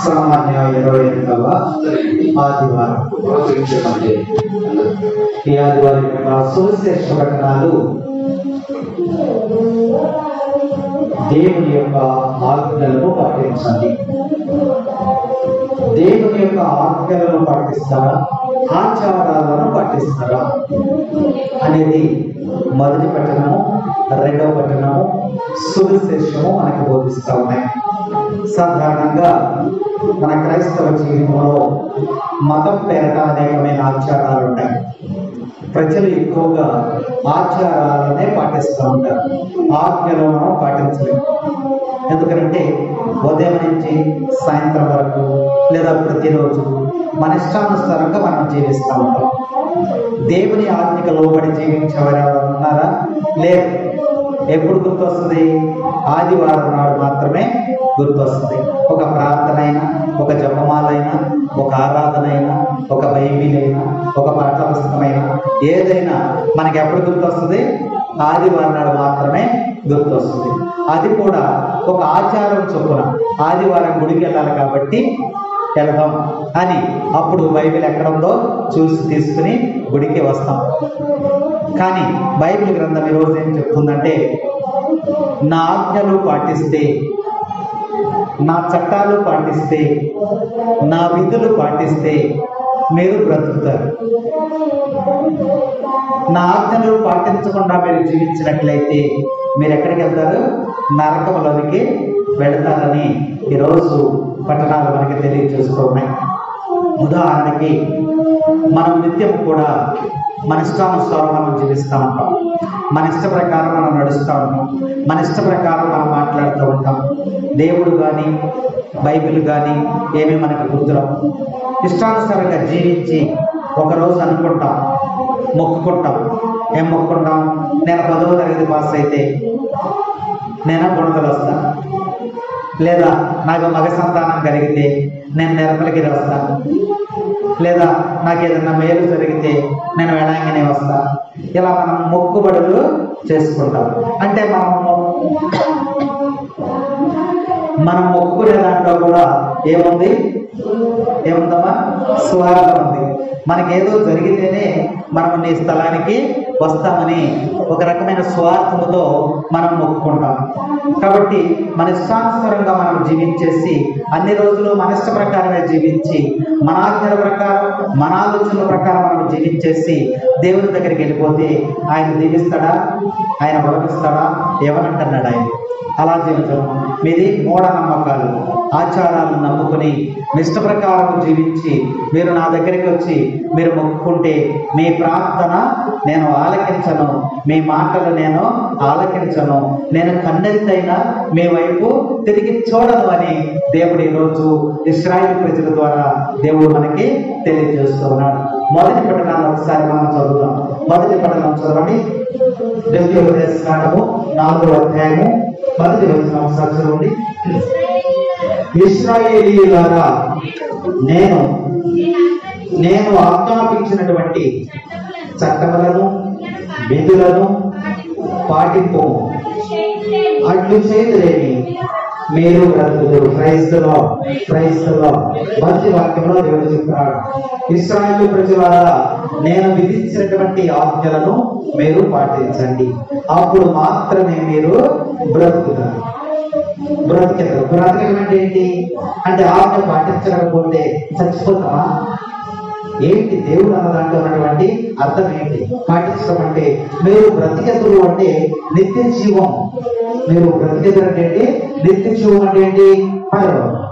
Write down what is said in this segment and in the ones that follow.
సామాన్య 28వ ఆదివారం. ఈ ఆదివారం యొక్క సువిశేష పఠనాలు దేవుని యొక్క ఆజ్ఞలను పాటించండి. దేవుని యొక్క ఆజ్ఞలను పాటిస్తారా, ఆచారాలను పాటిస్తారా అనేది మొదటి పట్టణము, రెండవ పట్టణము, సువిశేషము మనకు బోధిస్తూ ఉన్నాయి. సాధారణంగా మన క్రైస్తవ జీవితంలో మతం పేరట అనేకమైన ఆచారాలు ఉంటాయి. ప్రజలు ఎక్కువగా ఆచారాలనే పాటిస్తూ ఉంటారు, ఆజ్ఞలను పాటించలేము. ఎందుకంటే ఉదయం నుంచి సాయంత్రం వరకు లేదా ప్రతిరోజు మన ఇష్టానుసారంగా మనం జీవిస్తూ ఉంటాం. దేవుని ఆజ్ఞకు లోబడి జీవించేవారు ఎవరు ఉన్నారా? లేదు. ఎప్పుడు గుర్తొస్తుంది? ఆదివారం నాడు మాత్రమే గుర్తొస్తుంది. ఒక ప్రార్థన అయినా, ఒక జపమాలైనా, ఒక ఆరాధన అయినా, ఒక బైబిల్ అయినా, ఒక పాఠ్య పుస్తకమైనా, ఏదైనా మనకి ఎప్పుడు గుర్తొస్తుంది? ఆదివారం నాడు మాత్రమే గుర్తొస్తుంది. అది కూడా ఒక ఆచారం చొప్పున ఆదివారం గుడికి వెళ్ళాలి కాబట్టి వెళ్దాం అని అప్పుడు బైబిల్ ఎక్కడంలో చూసి తీసుకుని గుడికి వస్తాం. కానీ బైబిల్ గ్రంథం ఈరోజు ఏం చెప్తుందంటే, నా ఆజ్ఞలు పాటిస్తే, నా చట్టాలు పాటిస్తే, నా విధులు పాటిస్తే మీరు బ్రతుకుతారు. నా ఆజ్ఞలు పాటించకుండా మీరు జీవించినట్లయితే మీరు ఎక్కడికి వెళ్తారు? నరకంలోనికి వెళతారని ఈరోజు పట్టణాలు మనకి తెలియజేస్తున్నాయి. ఉదాహరణకి మనం నిత్యం కూడా మన ఇష్టానుసారం మనం జీవిస్తూ ఉంటాం, మన ఇష్ట ప్రకారం మనం నడుస్తూ ఉంటాం, మన ఇష్ట ప్రకారం మనం మాట్లాడుతూ ఉంటాం. దేవుడు కానీ బైబిల్ కానీ ఏమీ మనకు గుర్తురావు. ఇష్టానుసారంగా జీవించి ఒకరోజు అనుకుంటాం, మొక్కుకుంటాం. ఏం మొక్కుకుంటాం? నేను 10వ తరగతి పాస్ అయితే నేను గుణతలు వస్తా, లేదా నాకు మగ సంతానం కలిగితే నేను నిర్మలగిరి వస్తా, లేదా నాకు ఏదైనా మేలు జరిగితే నేను వేళాంగిని వస్తా. ఇలా మనం మొక్కుబడులు చేసుకుంటాం. అంటే మనం మొక్కుకునే దాంట్లో కూడా ఏముందమ్మా? స్వార్థం ఉంది. మనకేదో జరిగితేనే మనం నీ స్థలానికి వస్తామని ఒక రకమైన స్వార్థముతో మనం మొక్కుకుంటాం. కాబట్టి మన ఇష్టానుసారంగా మనం జీవించేసి అన్ని రోజులు మన ఇష్ట ప్రకారమే జీవించి మన ఆజ్ఞల ప్రకారం, మన ఆలోచనల ప్రకారం మనం జీవించేసి దేవుని దగ్గరికి వెళ్ళిపోతే ఆయన దీవిస్తాడా? ఆయన బలపిస్తాడా? ఏమనంటున్నాడు ఆయన? అలా జీవితం మీది మూఢనమ్మకాలు, ఆచారాలను నమ్ముకుని నిష్ట ప్రకారం జీవించి మీరు నా దగ్గరికి వచ్చి మీరు మొక్కుకుంటే మీ ప్రార్థన నేను ఆలకించను, మీ మాటలు నేను ఆలకించను, నేను కన్నెత్తైనా మీ వైపు తిరిగి చూడను అని దేవుడు ఈరోజు ఇశ్రాయేలు ప్రజల ద్వారా దేవుడు మనకి తెలియజేస్తున్నాడు. మొదటి పట్టణాన్ని ఒకసారి మనం చదువుతాం. మొదటి పట్టణం చదవండి. ద్వితీయోపదేశకాండము 4వ అధ్యాయము 10వ వచనం ఒకసారి చదవండి. ఇశ్రాయేలీయులారా, నేను ఆజ్ఞాపించినటువంటి చట్టములను విధులను పాటింపు, అట్లు చేయలేని మీరు బ్రతుకుతారు. క్రైస్తవ మంచి వాక్యంలో దేవుడు చెప్తున్నాడు. ఇశ్రాయేలు ప్రజలారా, నేను విధించినటువంటి ఆజ్ఞలను మీరు పాటించండి, అప్పుడు మాత్రమే మీరు బ్రతుకుతారు. బ్రతకడం అంటే ఏంటి? అంటే ఆజ్ఞ పాటించకపోతే చచ్చిపోతామా ఏంటి? దేవుడు అన్న దాంట్లో ఉన్నటువంటి అర్థం ఏంటి? పాటించడం అంటే మీరు బ్రతికెదురు అంటే నిత్య జీవం. మీరు బ్రతికెదురు అంటే ఏంటి? నిత్య జీవం అంటే ఏంటి? పరలోకం.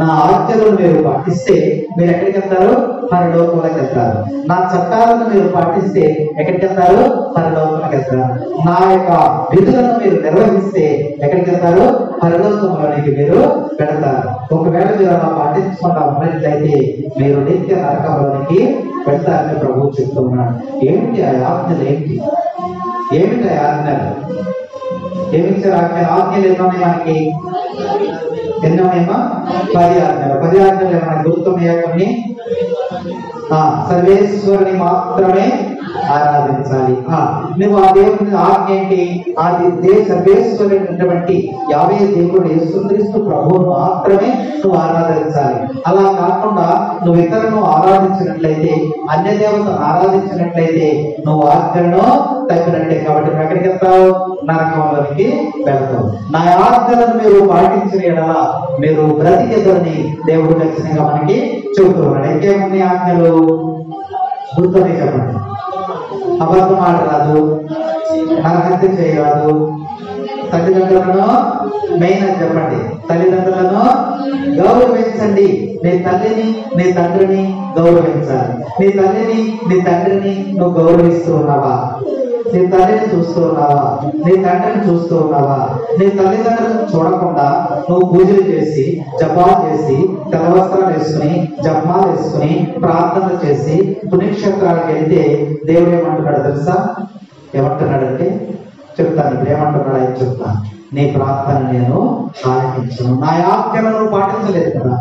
నా ఆజ్ఞలను మీరు పాటిస్తే మీరు ఎక్కడికి వెళ్తారు? పరలోకంలోకి వెళ్తారు. నా చట్టాలను మీరు పాటిస్తే ఎక్కడికి వెళ్తారు? పరలోకంలోకి వెళ్తారు. నా యొక్క విధులను మీరు నిర్వహిస్తే ఎక్కడికి వెళ్తారు? పరలోకంలోనికి మీరు వెళతారు. ఒకవేళ మీరు అలా పాటించకుండా ఉన్నట్లయితే మీరు నిత్య నరకంలోనికి వెళ్తారని ప్రభువు చెప్తున్నాడు. ఏమిటి ఆ ఆజ్ఞలు? ఏమిటి ఆ ఆజ్ఞలు? ఏమిచ్చారు ఆజ్ఞలు? ఆజ్ఞలు ఎన్నోనే మనకి? ఎన్నోనేమో 10 ఆజ్ఞలు. 10 ఆజ్ఞలు ఏమైనా గుర్తున్నాయా? కొన్ని సర్వేశ్వరుని మాత్రమే ఆరాధించాలి. నువ్వు ఆ దేవుని ఆజ్ఞ ఏంటి? అది సర్వేశ్వరుడైనటువంటి యావే దేవుడు యేసుక్రీస్తు ప్రభువును మాత్రం మాత్రమే నువ్వు ఆరాధించాలి. అలా కాకుండా నువ్వు ఇతరులను ఆరాధించినట్లయితే, అన్య దేవతను ఆరాధించినట్లయితే నువ్వు ఆజ్ఞలను తప్పినట్టే. కాబట్టి నువ్వు ఎక్కడికి వెళ్తావు? నరకంలోనికి వెళ్తావు. నా ఆజ్ఞలను మీరు పాటించిన ఎడల మీరు బ్రతికెదరని దేవుడు ఖచ్చితంగా మనకి చెబుతున్నాడు. ఇంకేముంది ఆజ్ఞలు? గుర్తుని చెప్పండి. అబద్ధం ఆడరాదు, నరహత్య చేయరాదు, తల్లిదండ్రులను మెయిన్ అని చెప్పండి, తల్లిదండ్రులను గౌరవించండి. నీ తల్లిని నీ తండ్రిని గౌరవించాలి. నీ తల్లిని నీ తండ్రిని నువ్వు గౌరవిస్తూ ఉన్నావా? నీ తల్లిని చూస్తూ ఉన్నావా? నీ తండ్రిని చూస్తూ ఉన్నావా? నీ తల్లిదండ్రులను చూడకుండా నువ్వు పూజలు చేసి, జపాలు చేసి, తెల్లవస్త్రాలు వేసుకుని, జపమాలు వేసుకుని, ప్రార్థనలు చేసి పుణ్యక్షేత్రాలకు వెళ్తే దేవుడు ఏమంటున్నాడు తెలుసా? ఏమంటున్నాడంటే చెప్తాను. ఇప్పుడు ఏమంటున్నాడు ఆయన చెప్తాను. నీ ప్రార్థన నేను ఆలకించను. నా ఆజ్ఞలను పాటించలేదు కదా.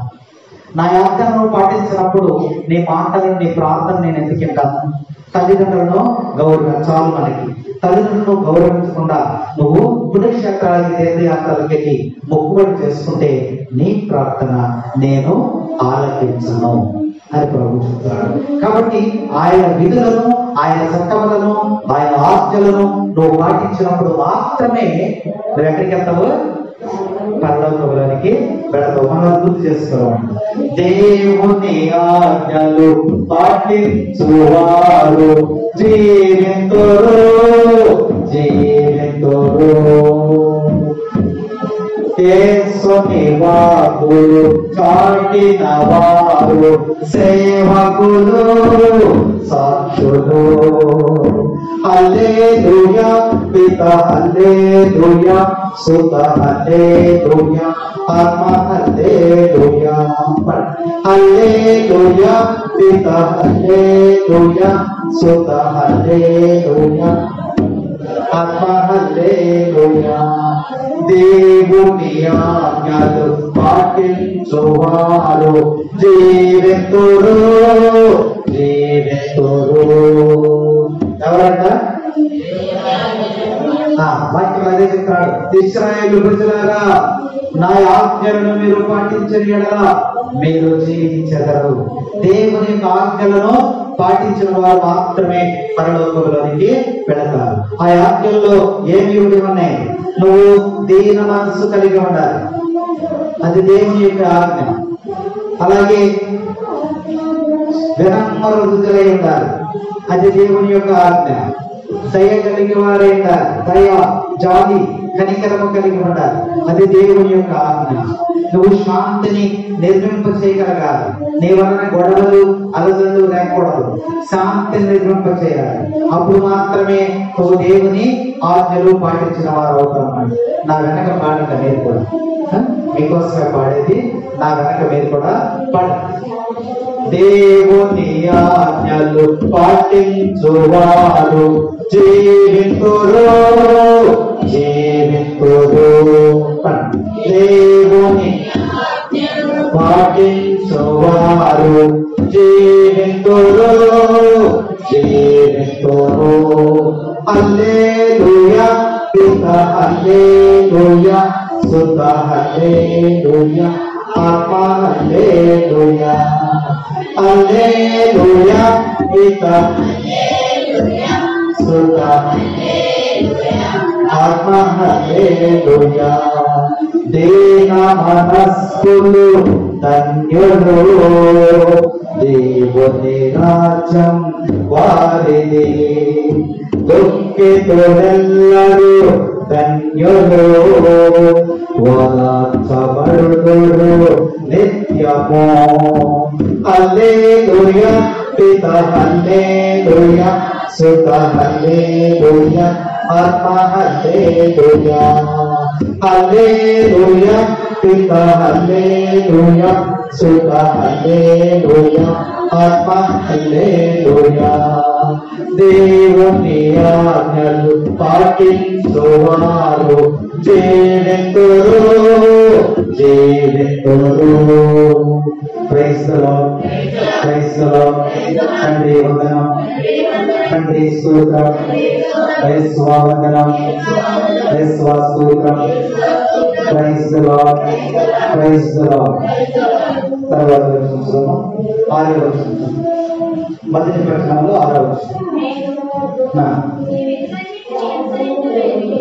నా ఆజ్ఞలను పాటించినప్పుడు నీ మాటలను, నీ ప్రార్థన నేను ఎందుకు వింటాను? తల్లిదండ్రులను గౌరవించాలి. మనకి తల్లిదండ్రులను గౌరవించకుండా నువ్వు పుణ్యక్షేత్రాలకి, తీర్థయాత్రలకి వెళ్ళి మొక్కుబడి చేసుకుంటే నీ ప్రార్థన నేను ఆలకించను అని ప్రభు చెప్తున్నాడు. కాబట్టి ఆయన విధులను, ఆయన చట్టములను, ఆయన ఆజ్ఞలను నువ్వు పాటించినప్పుడు మాత్రమే నువ్వు ఎక్కడికి వెళ్తావు? పరలోకంలోనికి వెళతావు. మనం గుర్తు చేసుకోవాలి. దేవుని ఆజ్ఞలు పాటించువారు జీవింతురు, జీవింతురు. యేసుని వాక్కులు చాటిన వారు సేవకులు, సాక్షులు. హల్లెలూయా పిత, హల్లెలూయా సుత, హల్లెలూయా ఆత్మ, హల్లెలూయా. హల్లెలూయా పిత, హల్లెలూయా సుత, హల్లెలూయా ఆత్మ, హల్లెలూయా. దేవుని ఆజ్ఞలు పాటించువారు జీవితురు, జీవితురు. ఎవరంట? వాక్యం అదే చెప్తాడు. ఇశ్రాయేలు ప్రజలారా, నా ఆజ్ఞలను మీరు పాటించని ఎడల మీరు జీవించెదరు. దేవుని యొక్క ఆజ్ఞలను పాటించిన వారు మాత్రమే పరలోకంలోనికి వెళతారు. ఆ ఆజ్ఞల్లో ఏమి ఉన్నాయి? నువ్వు దీన మనస్సు కలిగి ఉండాలి, అది దేవుని యొక్క ఆజ్ఞ. అలాగే వినమ్ర హృదయులై ఉండాలి, అది దేవుని యొక్క ఆజ్ఞ. దయ కలిగి వారే ఉండాలి, దయ, జాలి, కనికరము కలిగి ఉండాలి, అది దేవుని యొక్క ఆజ్ఞ. నువ్వు శాంతిని నిర్మింప చేయగలగాలి. నీ వలన గొడవలు, అలజడులు లేకూడదు. శాంతిని నిర్మింప చేయాలి. అప్పుడు మాత్రమే నువ్వు దేవుని ఆజ్ఞలు పాటించిన వారు అవుతామని. నా వెనక పాడక మీరు కూడా, మీకోసమే పాడేది, నా వెనక మీరు కూడా పాడండి. దేవుని ఆజ్ఞలు పాటించువారు జీవితురు, జీవితురు. దేవుని పాటించువారు జీవితురు, జీవితురు. హల్లెలూయా పిత, హల్లెలూయా సుత, హల్లెలూయా ఆత్మ, హల్లెలూయా. హల్లెలూయా పిత, సుత, ఆత్మ, హల్లెలూయా. దీన మనస్కులు ధన్యులు, దేవుని రాజ్యం వారిది. దుఃఖితులెల్లరూ ధన్యులు, వార్చబడుదురు నిత్యము. హల్లెలూయా పిత, హల్లెలూయా సుత, హల్లెలూయా ఆత్మ, హల్లెలూయా. హల్లెలూయా పిత, హల్లెలూయా సుత, హల్లెలూయా ఆత్మ, హల్లెలూయా. దేవుని ఆజ్ఞలు పాటించువారు జీవితురు, జీవితురు. Praise the Lord, praise the Lord. తండ్రి వందనం, తండ్రి స్తోత్రం, యేసువా వందనం, యేసువా స్తోత్రం. Praise the Lord, praise the Lord. తర్వాత చూద్దాము 6వ వచనం, మొదటి ప్రకటనలో 6వ వచనం.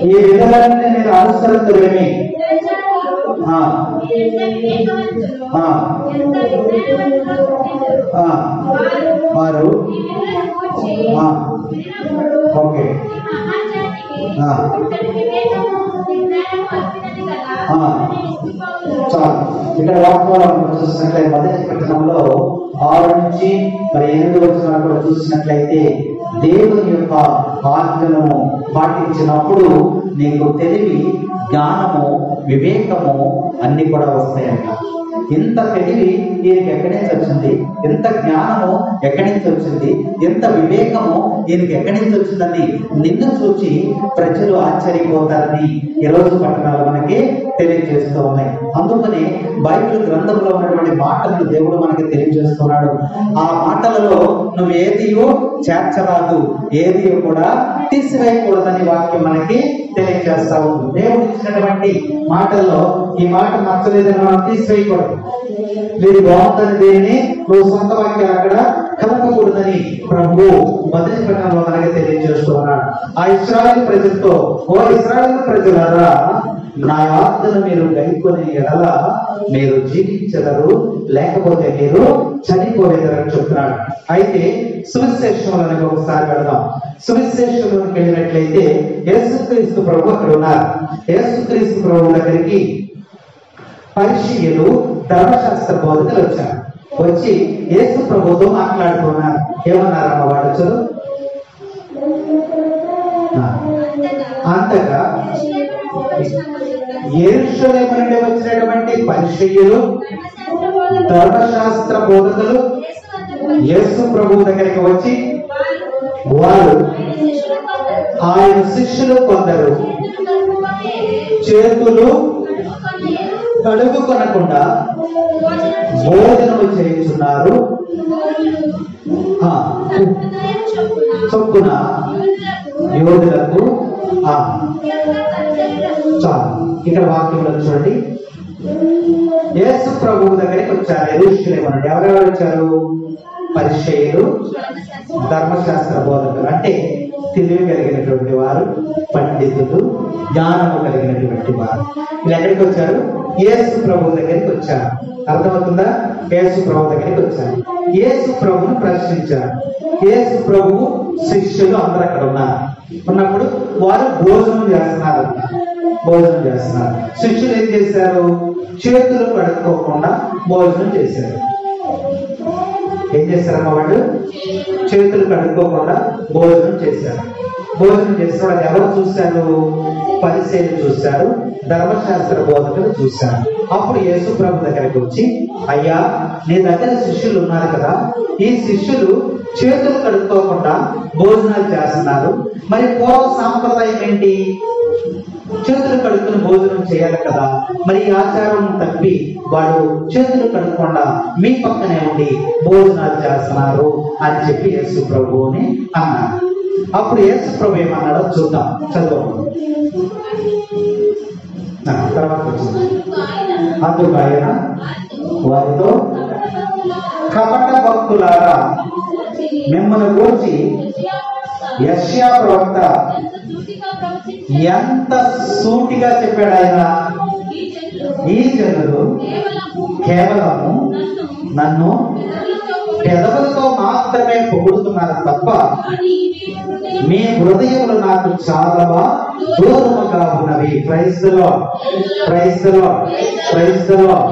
ఈ విధులన్నీ మీరు అనుసరించలేమి, వారు ఓకే చాలు. ఇక్కడ వాక్యాలను చూసినట్లయితే మొదటి పట్టణంలో 6 నుంచి 8 వచనాలు కూడా చూసినట్లయితే దేవుని యొక్క ఆజ్ఞలను పాటించినప్పుడు నీకు తెలివి, జ్ఞానము, వివేకము అన్ని కూడా వస్తాయంట. ఇంత తెలివి ఈయనకి ఎక్కడి నుంచి వచ్చింది, ఎంత జ్ఞానము ఎక్కడి నుంచి వచ్చింది, ఎంత వివేకము ఈయనకి ఎక్కడి నుంచి వచ్చిందని నిన్ను చూచి ప్రజలు ఆశ్చర్యపోతారని ఈరోజు పట్టణాలు మనకి తెలియజేస్తూ ఉన్నాయి. అందుకని బైబిల్ గ్రంథంలో ఉన్నటువంటి మాటలు దేవుడు మనకి తెలియజేస్తున్నాడు. ఆ మాటలలో నువ్వు ఏదియో చేర్చరాదు, ఏదియో కూడా తీసివేయకూడదని వాక్యం మనకి తెలియజేస్తా ఉంది. దేవుడు ఇచ్చినటువంటి మాటల్లో ఈ మాట నచ్చలేదని మనం తీసివేయకూడదు. మీరు బాగుందని దేన్ని నువ్వు సొంత వాక్యాలు అక్కడ కలపకూడదని ప్రభు మొదటి పట్టణంలో మనకి తెలియజేస్తున్నాడు. ఆ ఇశ్రాయేలు ప్రజలతో, ఓ ఇశ్రాయేలు ప్రజలారా, నా ఆజ్ఞను మీరు గైకొని ఎడల మీరు జీవించగలరు, లేకపోతే మీరు చనిపోయేదరని చెప్తున్నాడు. అయితే సువిశేషంలోనికి ఒకసారి వెళదాం. సువిశేషంలోకి వెళ్ళినట్లయితే యేసుక్రీస్తు ప్రభు అక్కడ ఉన్నారు. యేసుక్రీస్తు ప్రభు దగ్గరికి పరిసయ్యులు, ధర్మశాస్త్ర బోధకులు వచ్చారు. వచ్చి యేసు ప్రభుతో మాట్లాడుతున్నారు. ఏమన్నారమ్మ వాళ్ళు? చదువు. అంతగా యెరూషలేము నుండి వచ్చినటువంటి పరిసయ్యులు, ధర్మశాస్త్ర బోధకులు యేసు ప్రభు దగ్గరికి వచ్చి వారు ఆయన శిష్యులు కొందరు చేతులు కడుగుకొనకుండా భోజనము చేయుచున్నారు, చొప్పున యోధులకు. చాలు. ఇక్కడ వాక్యంలో చూడండి, యేసు ప్రభువు దగ్గరికి వచ్చారు. యెరూషలేము నుండి ఎవరెవరు వచ్చారు? పరిసయ్యులు, ధర్మశాస్త్ర బోధకులు, అంటే తెలివి కలిగినటువంటి వారు, పండితులు, జ్ఞానము కలిగినటువంటి వారు. వీళ్ళు ఎక్కడికి వచ్చారు? యేసు ప్రభు దగ్గరికి వచ్చారు. అర్థమవుతుందా? యేసు ప్రభు దగ్గరికి వచ్చారు. యేసు ప్రభును ప్రశ్నించారు. యేసు ప్రభు శిష్యులు అందరూ అక్కడ ఉన్నారు. ఉన్నప్పుడు వారు భోజనం చేస్తున్నారు. శిష్యులు ఏం చేశారు? చేతులు కడుక్కోకుండా భోజనం చేశారు. ఏం చేశారమ్మా వాళ్ళు? చేతులు కడుక్కోకుండా భోజనం చేశారు. భోజనం చేసిన వాళ్ళు ఎవరు చూశారు? పరిసయ్యులు చూశారు, ధర్మశాస్త్ర బోధకులు చూశారు. అప్పుడు యేసు ప్రభు దగ్గరికి వచ్చి, అయ్యా, నీ దగ్గర శిష్యులు ఉన్నారు కదా, ఈ శిష్యులు చేతులు కడుక్కోకుండా భోజనాలు చేస్తున్నారు, మరి పూర్వ సాంప్రదాయం ఏంటి? చేతులు కడుక్కుని భోజనం చేయాలి కదా, మరి ఈ ఆచారం తప్పి వాడు చేతులు కడుక్కుండా మీ పక్కనే ఉండి భోజనాలు చేస్తున్నారు అని చెప్పి యేసు ప్రభువుని అన్నారు. అప్పుడు యేసు ప్రభు ఏమన్నాడో చూద్దాం. చదువు. తర్వాత వచ్చింది. అందుకు ఆయన వారితో, కపట భక్తులారా, మిమ్మల్ని గూర్చి యెషయా ప్రవక్త ఎంత సూటిగా చెప్పాడు ఆయన. ఈ జనులు కేవలము నన్ను పెదవులతో మాత్రమే పొగుడుతున్నారు తప్ప మీ హృదయములు నాకు చాలా దూరముగా ఉన్నవి. Praise the Lord, praise the Lord, praise the Lord.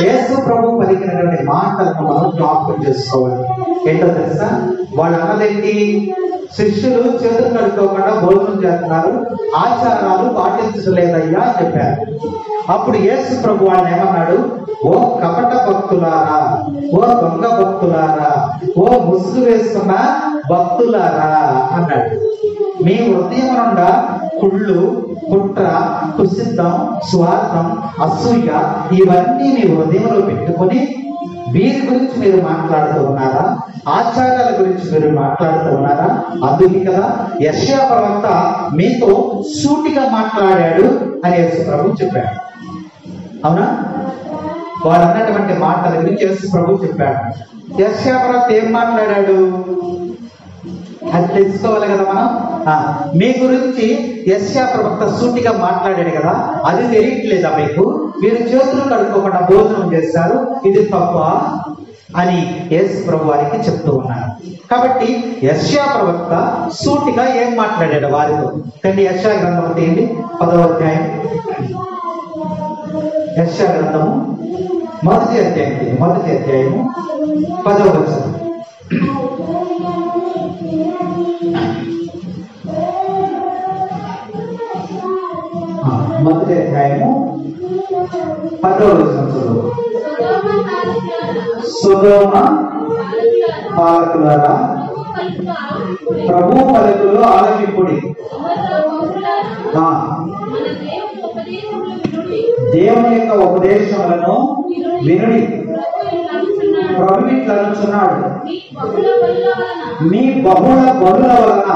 యేసు ప్రభు పలికినటువంటి మాటలను మనం జ్ఞాపకం చేసుకోవాలి. ఏంటో తెలుసా? వాళ్ళు అన్నదేంటి? శిష్యులు చేతులు కడుక్కోకుండా భోజనం చేస్తున్నారు, ఆచారాలు పాటించలేదయ్యా అని చెప్పారు. అప్పుడు యేసు ప్రభు వాళ్ళని ఏమన్నాడు? ఓ కపట భక్తులారా, ఓ దొంగ భక్తులారా, ఓ ముసుగు వేసుకున్న భక్తులారా అన్నాడు. మీ హృదయం నుండా కుళ్ళు, కుట్ర, కుసిద్ధం, స్వార్థం, అసూయ ఇవన్నీ మీ హృదయంలో పెట్టుకుని వీరి గురించి మీరు మాట్లాడుతూ ఉన్నారా? ఆచారాల గురించి మీరు మాట్లాడుతూ ఉన్నారా? అందుకే కదా యెషయా ప్రవక్త మీతో సూటిగా మాట్లాడాడు అని యేసు ప్రభు చెప్పాడు. అవునా? వారు అన్నటువంటి మాటల గురించి యేసు ప్రభు చెప్పాడు. యెషయా ప్రవక్త ఏం మాట్లాడాడు అది తెలుసుకోవాలి కదా మనం. మీ గురించి యెషయా ప్రవక్త సూటిగా మాట్లాడాడు కదా, అది తెలియట్లేదా మీకు? మీరు చేతులు కడుక్కోకుండా భోజనం చేస్తారు, ఇది తప్ప అని యేసు ప్రభు వారికి చెప్తూ ఉన్నారు. కాబట్టి యెషయా ప్రవక్త సూటిగా ఏం మాట్లాడాడు వారితో? కానీ యెషయా గ్రంథం తీయండి, 10వ అధ్యాయం. యెషయా గ్రంథము మొదటి అధ్యాయము 10వ వచనం. మొదటి అధ్యాయము 10వ వచనం చదువు. సొదొమ పాలకులారా, ప్రభు పలుకులు ఆలకింపుడి, దేవుని యొక్క ఉపదేశములను వినుడి. ప్రభు ఇట్లనుచున్నాడు, మీ బహుళ బలుల వలన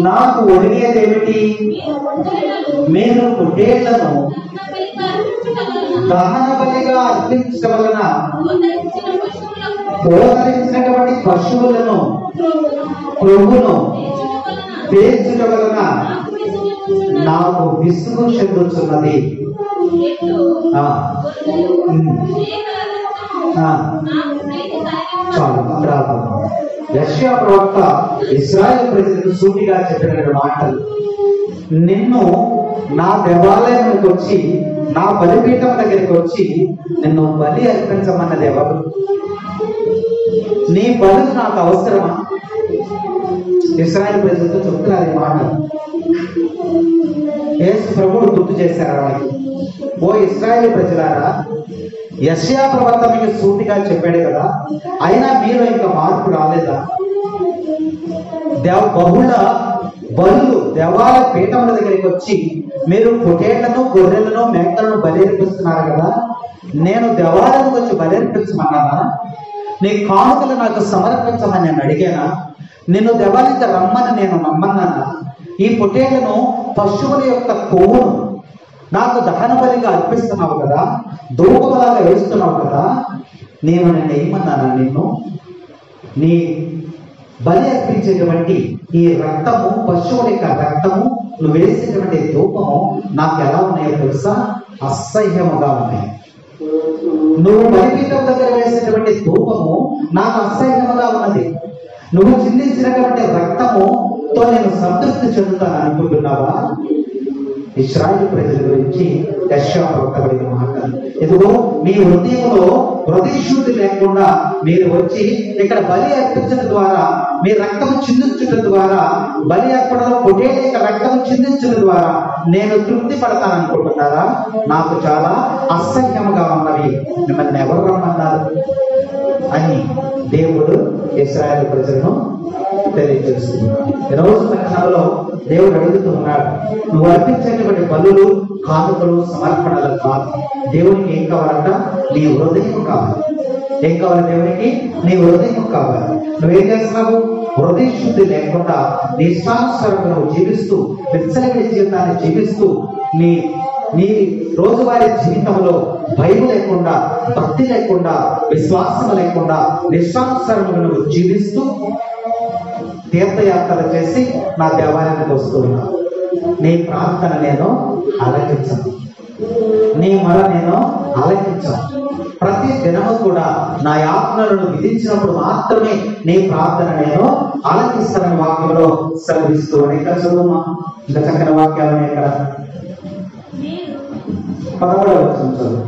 నాకు ఒరిగేదేమిటి? మీరు పొట్టేళ్లను దహన బలిగా అర్పించడం వలన పోదరించినటువంటి పశువులను ప్రభువును పేర్చుట వలన నాకు విసుగు చెందుతున్నది. చాలు. యెషయా ప్రవక్త ఇశ్రాయేలు ప్రజలకు సూటిగా చెప్పిన మాటలు. నిన్ను నా దేవాలయానికి వచ్చి, నా బలిపీఠం దగ్గరికి వచ్చి నిన్ను బలి అర్పించమన్నది ఎవరు? నీ బలు నాకు అవసరమా? ఇశ్రాయేలు ప్రజలతో చెప్తున్నారు ఈ మాట. యేసు ప్రభువును గుర్తు చేశారు వాళ్ళకి. ఓ ఇశ్రాయేలు ప్రజలారా, యెషయా ప్రవక్త మీకు సూటిగా చెప్పాడు కదా, అయినా మీరు ఇంకా మార్పు రాలేదా? బహుళ బలులు దేవాలయ పీఠముల దగ్గరికి వచ్చి మీరు పొటేళ్లను, గొర్రెలను, మేకలను బలిర్పిస్తున్నారు కదా, నేను దేవాలయం వచ్చి బలిర్పించమన్నానా? నీ కానుకలు నాకు సమర్పించమని నేను అడిగానా? నిన్ను దేవాలయంగా రమ్మని నేను నమ్మన్నానా? ఈ పొటేళ్లను, పశువుల యొక్క కొవ్వును నాకు దహన బలిగా అర్పిస్తున్నావు కదా, ధూపలాగా వేస్తున్నావు కదా, నేను ఏమన్నానా నిన్ను? నీ బలి అర్పించేటువంటి ఈ రక్తము, పశువుల యొక్క రక్తము, నువ్వు వేసేటువంటి ధూపము నాకు ఎలా ఉన్నాయో తెలుసా? అసహ్యముగా ఉన్నాయి. నువ్వు బలిపీఠం దగ్గర వేసేటువంటి ధూపము నాకు అసహ్యముగా ఉన్నది. నువ్వు చిందించినటువంటి రక్తముతో నేను సంతృప్తి చెందుతాను అనుకుంటున్నావా? ఇశ్రాయేలు ప్రజల గురించి యెషయా ప్రవక్త పలికిన మాట. ఇదిగో మీ హృదయంలో హృదయ శుద్ధి లేకుండా మీరు వచ్చి ఇక్కడ బలి అర్పించడం ద్వారా, మీ రక్తము చిందించడం ద్వారా, బలి అర్పణలో పొటేళ్ల యొక్క రక్తము చిందించడం ద్వారా నేను తృప్తి పడతాననుకుంటున్నారా? నాకు చాలా అసహ్యముగా ఉన్నవి, మిమ్మల్ని ఎవరు రమ్మన్నారు అని దేవుడు ఇశ్రాయేలు ప్రజలను తెలియజేస్తున్నాడు. ఈరోజు పట్టణంలో దేవుడు అడుగుతూ ఉన్నాడు, నువ్వు అర్పించేటువంటి బలులు, కానుకలు, సమర్పణలు కాదు. దేవునికి ఏం కావాలంట? నీ హృదయం కావాలి. ఏం కావాలి దేవునికి? నీ హృదయం కావాలి. నువ్వేం చేస్తున్నావు? హృదయ శుద్ధి లేకుండా నిష్ఠానుసారంగా నువ్వు జీవిస్తూ, విచ్చలవిడి జీవితాన్ని జీవిస్తూ, నీ రోజువారీ జీవితంలో భయం లేకుండా, భక్తి లేకుండా, విశ్వాసం లేకుండా, నిష్ఠానుసారంగా నువ్వు జీవిస్తూ తీర్థయాత్రలు చేసి నా దేవాలయానికి వస్తూ ఉన్నావు. నీ ప్రార్థన నేను ఆలకించను, నీ మొర నేను ఆలకించను. ప్రతి దినము కూడా నా ఆజ్ఞలను విధించినప్పుడు మాత్రమే నీ ప్రార్థన నేను ఆలకిస్తానని వాక్యంలో సెలవిస్తూ ఇక్కడ చదువుమా, ఇంకా చక్కని వాక్యాలను ఇక్కడ 11వ వచనం చదువు.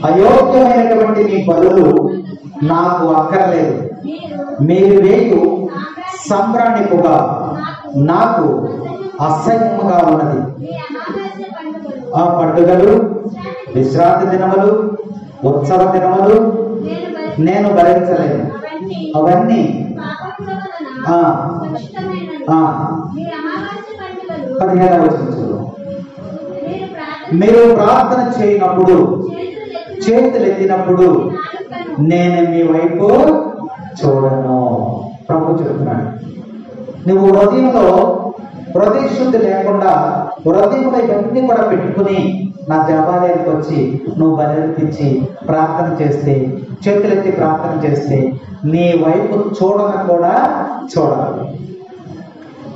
అయోగ్యమైనటువంటి నీ బలులు నాకు అక్కర్లేదు, మీరు వేయు సంబ్రాణిపుగా నాకు అసహ్యముగా ఉన్నది. ఆ పండుగలు, విశ్రాంతి దినములు, ఉత్సవ దినములు నేను భరించలేను. అవన్నీ 15వ వచనం. మీరు ప్రార్థన చేయనప్పుడు, చేతులు ఎత్తినప్పుడు నేను మీ వైపు చూడను. ప్రభు చెప్తున్నాడు, నువ్వు హృదయంలో హృదయ శుద్ధి లేకుండా హృదయంలో ఇవన్నీ కూడా పెట్టుకుని నా దేవాలయానికి వచ్చి నువ్వు బలర్పించి ప్రార్థన చేస్తే, చేతులెత్తి ప్రార్థన చేస్తే నీ వైపు చూడను కూడా చూడాలి,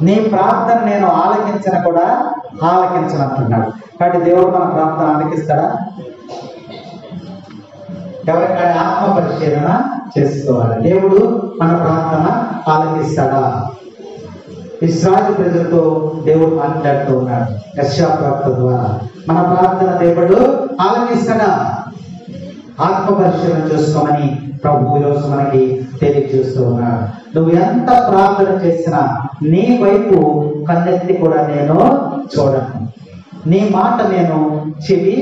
నీ ప్రార్థన నేను ఆలకించను కూడా ఆలకించనంటున్నాడు. కాబట్టి దేవుడు మన ప్రార్థన ఆలకిస్తాడా? ఎవరికైనా ఆత్మ పరిశీలన చేసుకోవాలి. దేవుడు మన ప్రార్థన ఆలకిస్తాడా? ఇశ్రాయేలు ప్రజలతో దేవుడు మాట్లాడుతూ ఉన్నాడు యెషయా ప్రవక్త ద్వారా. మన ప్రార్థన దేవుడు ఆలకిస్తాడా? ఆత్మ పరిశీలన చేసుకోమని ప్రభు ఈరోజు మనకి తెలియజేస్తూ ఉన్నాడు. నువ్వు ఎంత ప్రార్థన చేసినా నీ వైపు కన్నెత్తి కూడా నేను చూడను, నీ మాట నేను చెవి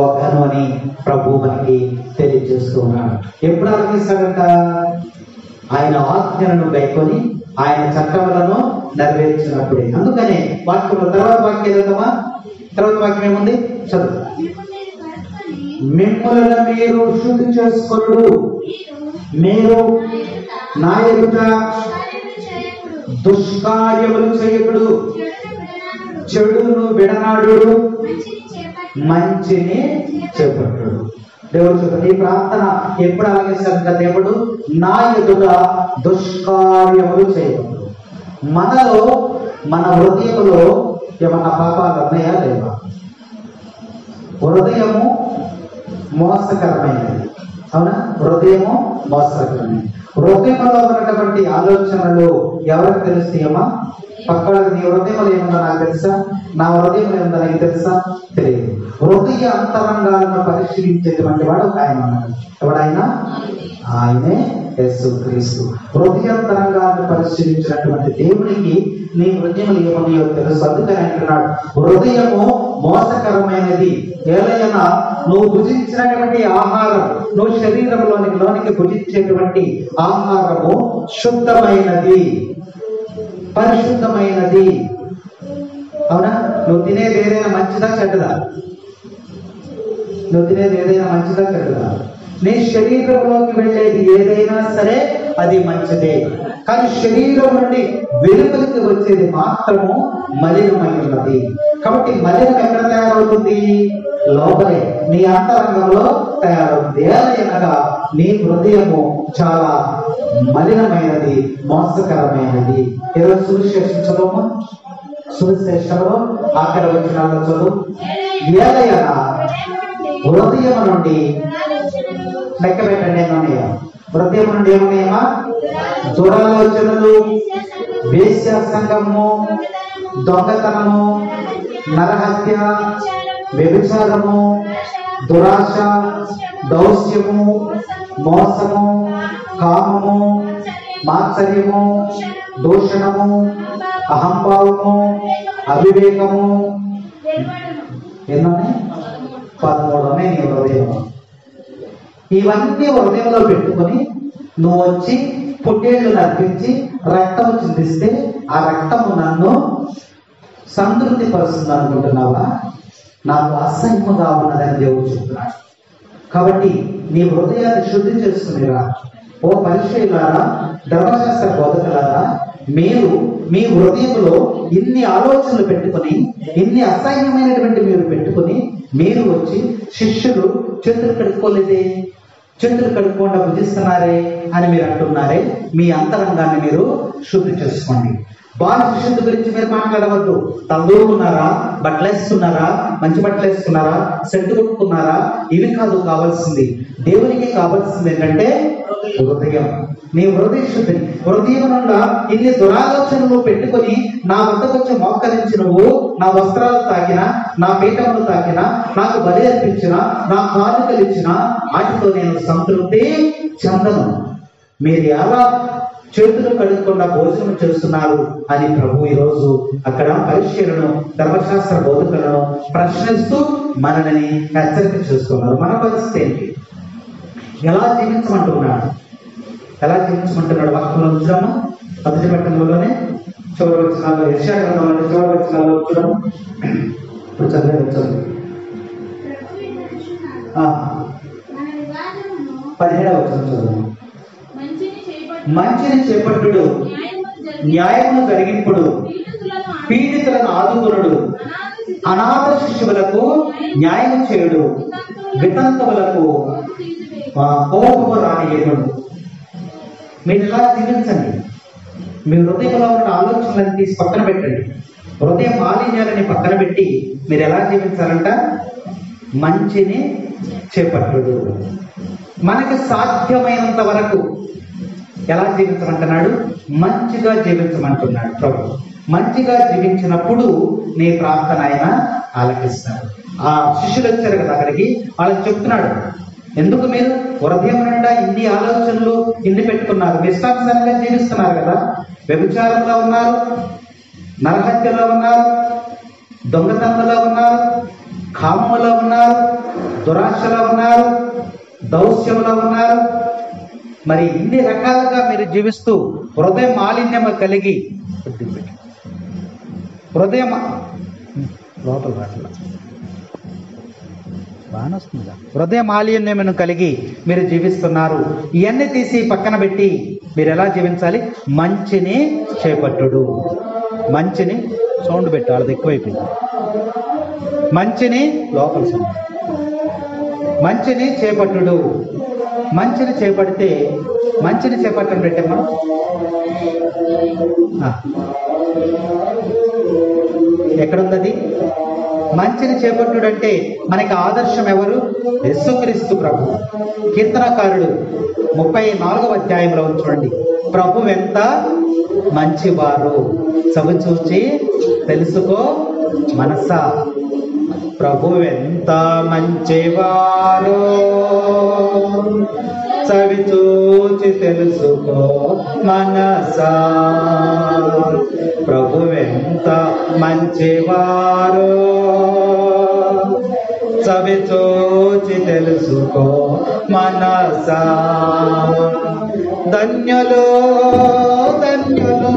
ఒగ్గను అని ప్రభు మనకి తెలియజేస్తూ ఉన్నాడు. ఎప్పుడు ఆలకిస్తాడంట? ఆయన ఆజ్ఞలను గైకొని ఆయన చట్టములను నెరవేర్చినప్పుడే. అందుకనే వాక్యంలో తర్వాత వాక్యం ఏదమ్మా? తర్వాత వాక్యం ఏముంది? చదువు. మిమ్మల్ని మీరు శుద్ధి చేసుకొనుడు, మీరు నా ఎదుట దుష్కార్యములు చేయకుడు, చెడును విడనాడు, మంచిని చేపట్టుడు. దేవుడు చెప్పండి, ఈ ప్రార్థన ఎప్పుడు ఆలకిస్తాడంట? దేవుడు నా ఎదుట దుష్కార్యములు చేయకూడదు. మనలో మన హృదయంలో ఏమన్నా పాపాలు ఉన్నాయా లేవా? హృదయము మోసకరమైనది, అవునా? హృదయము మోసకరమైనది. హృదయంలో ఉన్నటువంటి ఆలోచనలు ఎవరికి తెలుస్తాయమ్మా? పక్కన నీ హృదయంలో ఏముందో నాకు తెలుసా, నా హృదయంలో ఏముందో నాకు తెలుసా? తెలియదు. హృదయ అంతరంగాలను పరిశీలించేటువంటి వాడు ఒక ఆయన ఉన్నాడు. ఎవడైనా? ఆయనే యేసుక్రీస్తు. హృదయాంతరంగాలను పరిశీలించినటువంటి దేవునికి నీ హృదయములు ఏమన్నాయో తెలుసు. అందుకని అంటున్నాడు, హృదయము మోసకరమైనది. ఏదైనా నువ్వు భుజించినటువంటి ఆహారం, నువ్వు శరీరంలోనికి భుజించేటువంటి ఆహారము శుద్ధమైనది, పరిశుద్ధమైనది, అవునా? నువ్వు తినేది ఏదైనా మంచిదా చెడ్డదా? నువ్వు తినేది ఏదైనా మంచిదా చెడ్డదా? నీ శరీరంలోకి వెళ్ళేది ఏదైనా సరే అది మంచిదే. కానీ శరీరం నుండి వెలుపలికి వచ్చేది మాత్రము మలినమై ఉన్నది. కాబట్టి మలినం ఎక్కడ తయారవుతుంది? లోపలే, నీ అంతరంగంలో తయారవుతుంది. ఏదైనా నీ హృదయము చాలా మలినమైనది, మోసకరమైనది. ఈరోజు సువిశేషం చదువు, సువిశేషంలో ఆఖరి వచనాల్లో చదువు. ఏదైనా హృదయం నుండి లెక్క పెట్టండి ఏమన్నాయా? హృదయం నుండి ఏమన్నాయమ్మా? దురాలోచనలు, వేశ్య సంగము, దొంగతనము, నరహత్య, వ్యభిచారము, దురాశ, దౌస్యము, మోసము, కామము, మాత్సర్యము, దూషణము, అహంభావము, అవివేకము, ఎన్నున్నాయి? 13 ఉన్నాయి నీ హృదయం. ఇవన్నీ హృదయంలో పెట్టుకుని నువ్వు వచ్చి పుట్టేళ్లు నర్పించి రక్తం చిందిస్తే ఆ రక్తము నన్ను సంతృప్తి పరుస్తుంది అనుకుంటున్నావా? నాకు అసహ్యముగా ఉన్నదని దేవుడు చెప్తున్నాడు. కాబట్టి నీ హృదయాన్ని శుద్ధి చేసుకునేరా. ఓ పరిచయులారా, ధర్మశాస్త్ర బోధకులారా, మీరు మీ హృదయంలో ఇన్ని ఆలోచనలు పెట్టుకుని, ఇన్ని అసహ్యమైనటువంటి మీరు పెట్టుకుని మీరు వచ్చి శిష్యులు చేతులు కడుక్కోలేదే, చేతులు కడుక్కోకుండా భుజిస్తున్నారే అని మీరు అంటున్నారే. మీ అంతరంగాన్ని మీరు శుద్ధి చేసుకోండి. బాహ్య శుద్ధి గురించి మీరు మాట్లాడవద్దు. తల్లుకున్నారా, బట్టలు వేస్తున్నారా, మంచి బట్టలు వేసుకున్నారా, సెంటు కొట్టుకున్నారా, ఇవి కాదు కావాల్సింది. దేవునికి కావాల్సింది ఏంటంటే హృదయం. నీ హృదయ శుద్ధిని, హృదయం నుండి ఇన్ని దురాలోచనలు పెట్టుకొని నా వద్దకు వచ్చి మోకరించి నువ్వు నా వస్త్రాలు తాకినా, నా పీఠములు తాకినా, నాకు బలి అర్పించినా, నా కానుకలు ఇచ్చినా వాటితో నేను సంతృప్తి చెందను. మీరు ఎలా చేతులు కడుక్కుండా భోజనం చేస్తున్నారు అని ప్రభు ఈరోజు అక్కడ పరిచయులను, ధర్మశాస్త్ర బోధకులను ప్రశ్నిస్తూ మనల్ని హెచ్చరిక చేస్తున్నారు. మన పరిస్థితి ఏంటి? ఎలా జీవించమంటున్నాడు? ఎలా జీవించమంటున్నాడు? వాక్యంలో ఉంచుదామా? మొదటి పట్టణంలోనే చివరి వచనాల్లో, యెషయా గ్రంథంలోని చివరి వచనాల్లో ఉంచడం. ఇప్పుడు చదివేది 17వ వచనం చదువు. మంచిని చేపట్టుడు, న్యాయమును జరిగింపుడు, పీడితులను ఆదుకొనుడు, అనాథ శిశువులకు న్యాయం చేయుడు, వితంతువులకు కోపము రానియడు. మీరు ఇలా జీవించండి. మీ హృదయంలో ఉన్న ఆలోచనలను తీసి పక్కన పెట్టండి. హృదయ మాలిన్యాలని పక్కన పెట్టి మీరు ఎలా జీవించాలంట? మంచిని చేపట్టుడు. మనకి సాధ్యమైనంత వరకు ఎలా జీవించమంటున్నాడు? మంచిగా జీవించమంటున్నాడు ప్రభు. మంచిగా జీవించినప్పుడు నీ ప్రార్థన ఆయన ఆలకిస్తాడు. ఆ శిష్యులు వచ్చారు కదా అక్కడికి, వాళ్ళకి చెప్తున్నాడు, ఎందుకు మీరు హృదయం నిండా ఇన్ని ఆలోచనలు ఇన్ని పెట్టుకున్నారు, ఇష్టానుసారంగా జీవిస్తున్నారు కదా, వ్యభిచారంలో ఉన్నారు, నరహత్యలో ఉన్నారు, దొంగతనంలో ఉన్నారు, కామములో ఉన్నారు, దురాశలో ఉన్నారు, దౌశ్యంలో ఉన్నారు. మరి ఇన్ని రకాలుగా మీరు జీవిస్తూ హృదయ మాలిన్యము కలిగి హృదయం లోపల వాటిలో బాగా వస్తుందా? హృదయ మాలిన్యమును కలిగి మీరు జీవిస్తున్నారు. ఇవన్నీ తీసి పక్కన పెట్టి మీరు ఎలా జీవించాలి? మంచిని చేపట్టుడు. మంచిని సౌండ్ పెట్టాలి, ఎక్కువైపోయింది. మంచిని లోపల సౌండ్. మంచిని చేపట్టుడు. మంచిని చేపడితే మంచిని చేపట్టని పెట్టే మనం ఎక్కడుంది? మంచిని చేపట్టుడు అంటే మనకి ఆదర్శం ఎవరు? యేసుక్రీస్తు ప్రభు. కీర్తనకారుడు 34వ అధ్యాయంలో చూడండి, ప్రభు ఎంత మంచివారు సవి చూచి తెలుసుకో మనసా. ప్రభు ఎంత మంచివారు సవి చూచి తెలుసుకో మనసా. ప్రభు ఎంత మంచివారు సవి చూచి తెలుసుకో మనసా. ధన్యులు ధన్యులు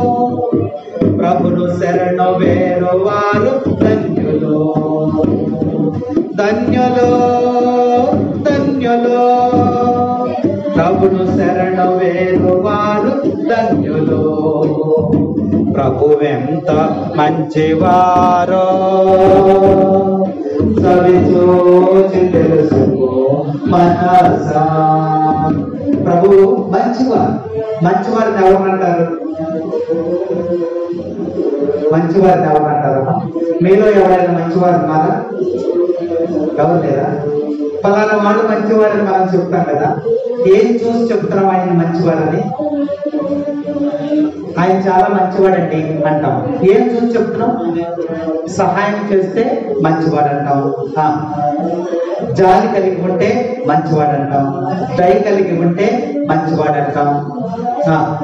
ప్రభును శరణు వేరు వారు ధన్యులు. ధన్యులు ధన్యులు ప్రభును శరణు వేరు వారు ధన్యులు. ప్రభు ఎంత మంచివారో సవి చూచి తెలుసుకో మనసా. ప్రభు మంచివారు. మంచివారిని ఎవరమంటారు? మంచివారిని ఎవరమంటారమ్మా? మీలో ఎవరైనా మంచివారు ఉన్నారా? ఎవరు లేరా? పలానా వాళ్ళు మంచివారని మనం చెప్తాం కదా, ఏం చూసి చెప్తున్నాం ఆయన మంచివారని? ఆయన చాలా మంచివాడండి అంటాం. ఏం చూసి చెప్తున్నాం? సహాయం చేస్తే మంచివాడు అంటాం, జాలి కలిగి ఉంటే మంచివాడు అంటాం, దయ కలిగి ఉంటే మంచివాడు అంటాం,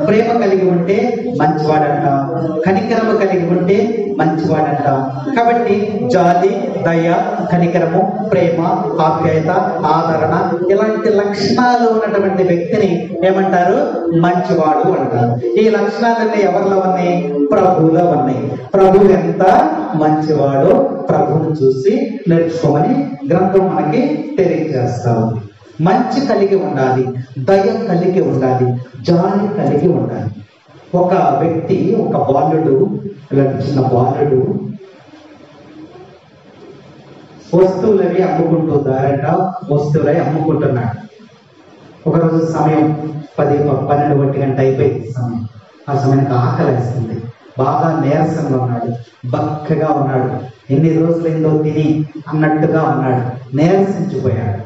ప్రేమ కలిగి ఉంటే మంచివాడు అంటాం, కనికరము కలిగి ఉంటే మంచివాడు అంటాం. కాబట్టి జాలి, దయ, కనికరము, ప్రేమ, ఆప్యాయత, ఆదరణ ఇలాంటి లక్షణాలు ఉన్నటువంటి వ్యక్తిని ఏమంటారు? మంచివాడు అంటారు. ఈ లక్షణాలన్నీ ఎవరిలో ఉన్నాయి? ప్రభువులో ఉన్నాయి. ప్రభు ఎంత మంచివాడో ప్రభువును చూసి నేర్చుకోమని గ్రంథం మనకి తెలియజేస్తా ఉంది. మంచి కలిగి ఉండాలి, దయ కలిగి ఉండాలి, జాలి కలిగి ఉండాలి. ఒక వ్యక్తి, ఒక బాలుడు, ఇలాంటి చిన్న బాలుడు వస్తువులవి అమ్ముకుంటున్నారట. వస్తువులవి అమ్ముకుంటున్నాడు. ఒకరోజు సమయం 10-12 గంట అయిపోయింది సమయం. ఆ సమయానికి ఆకలి వేస్తుంది. బాగా నీరసంగా ఉన్నాడు, బక్కగా ఉన్నాడు, ఎన్ని రోజులైందో తిని అన్నట్టుగా ఉన్నాడు, నీరసించిపోయాడు.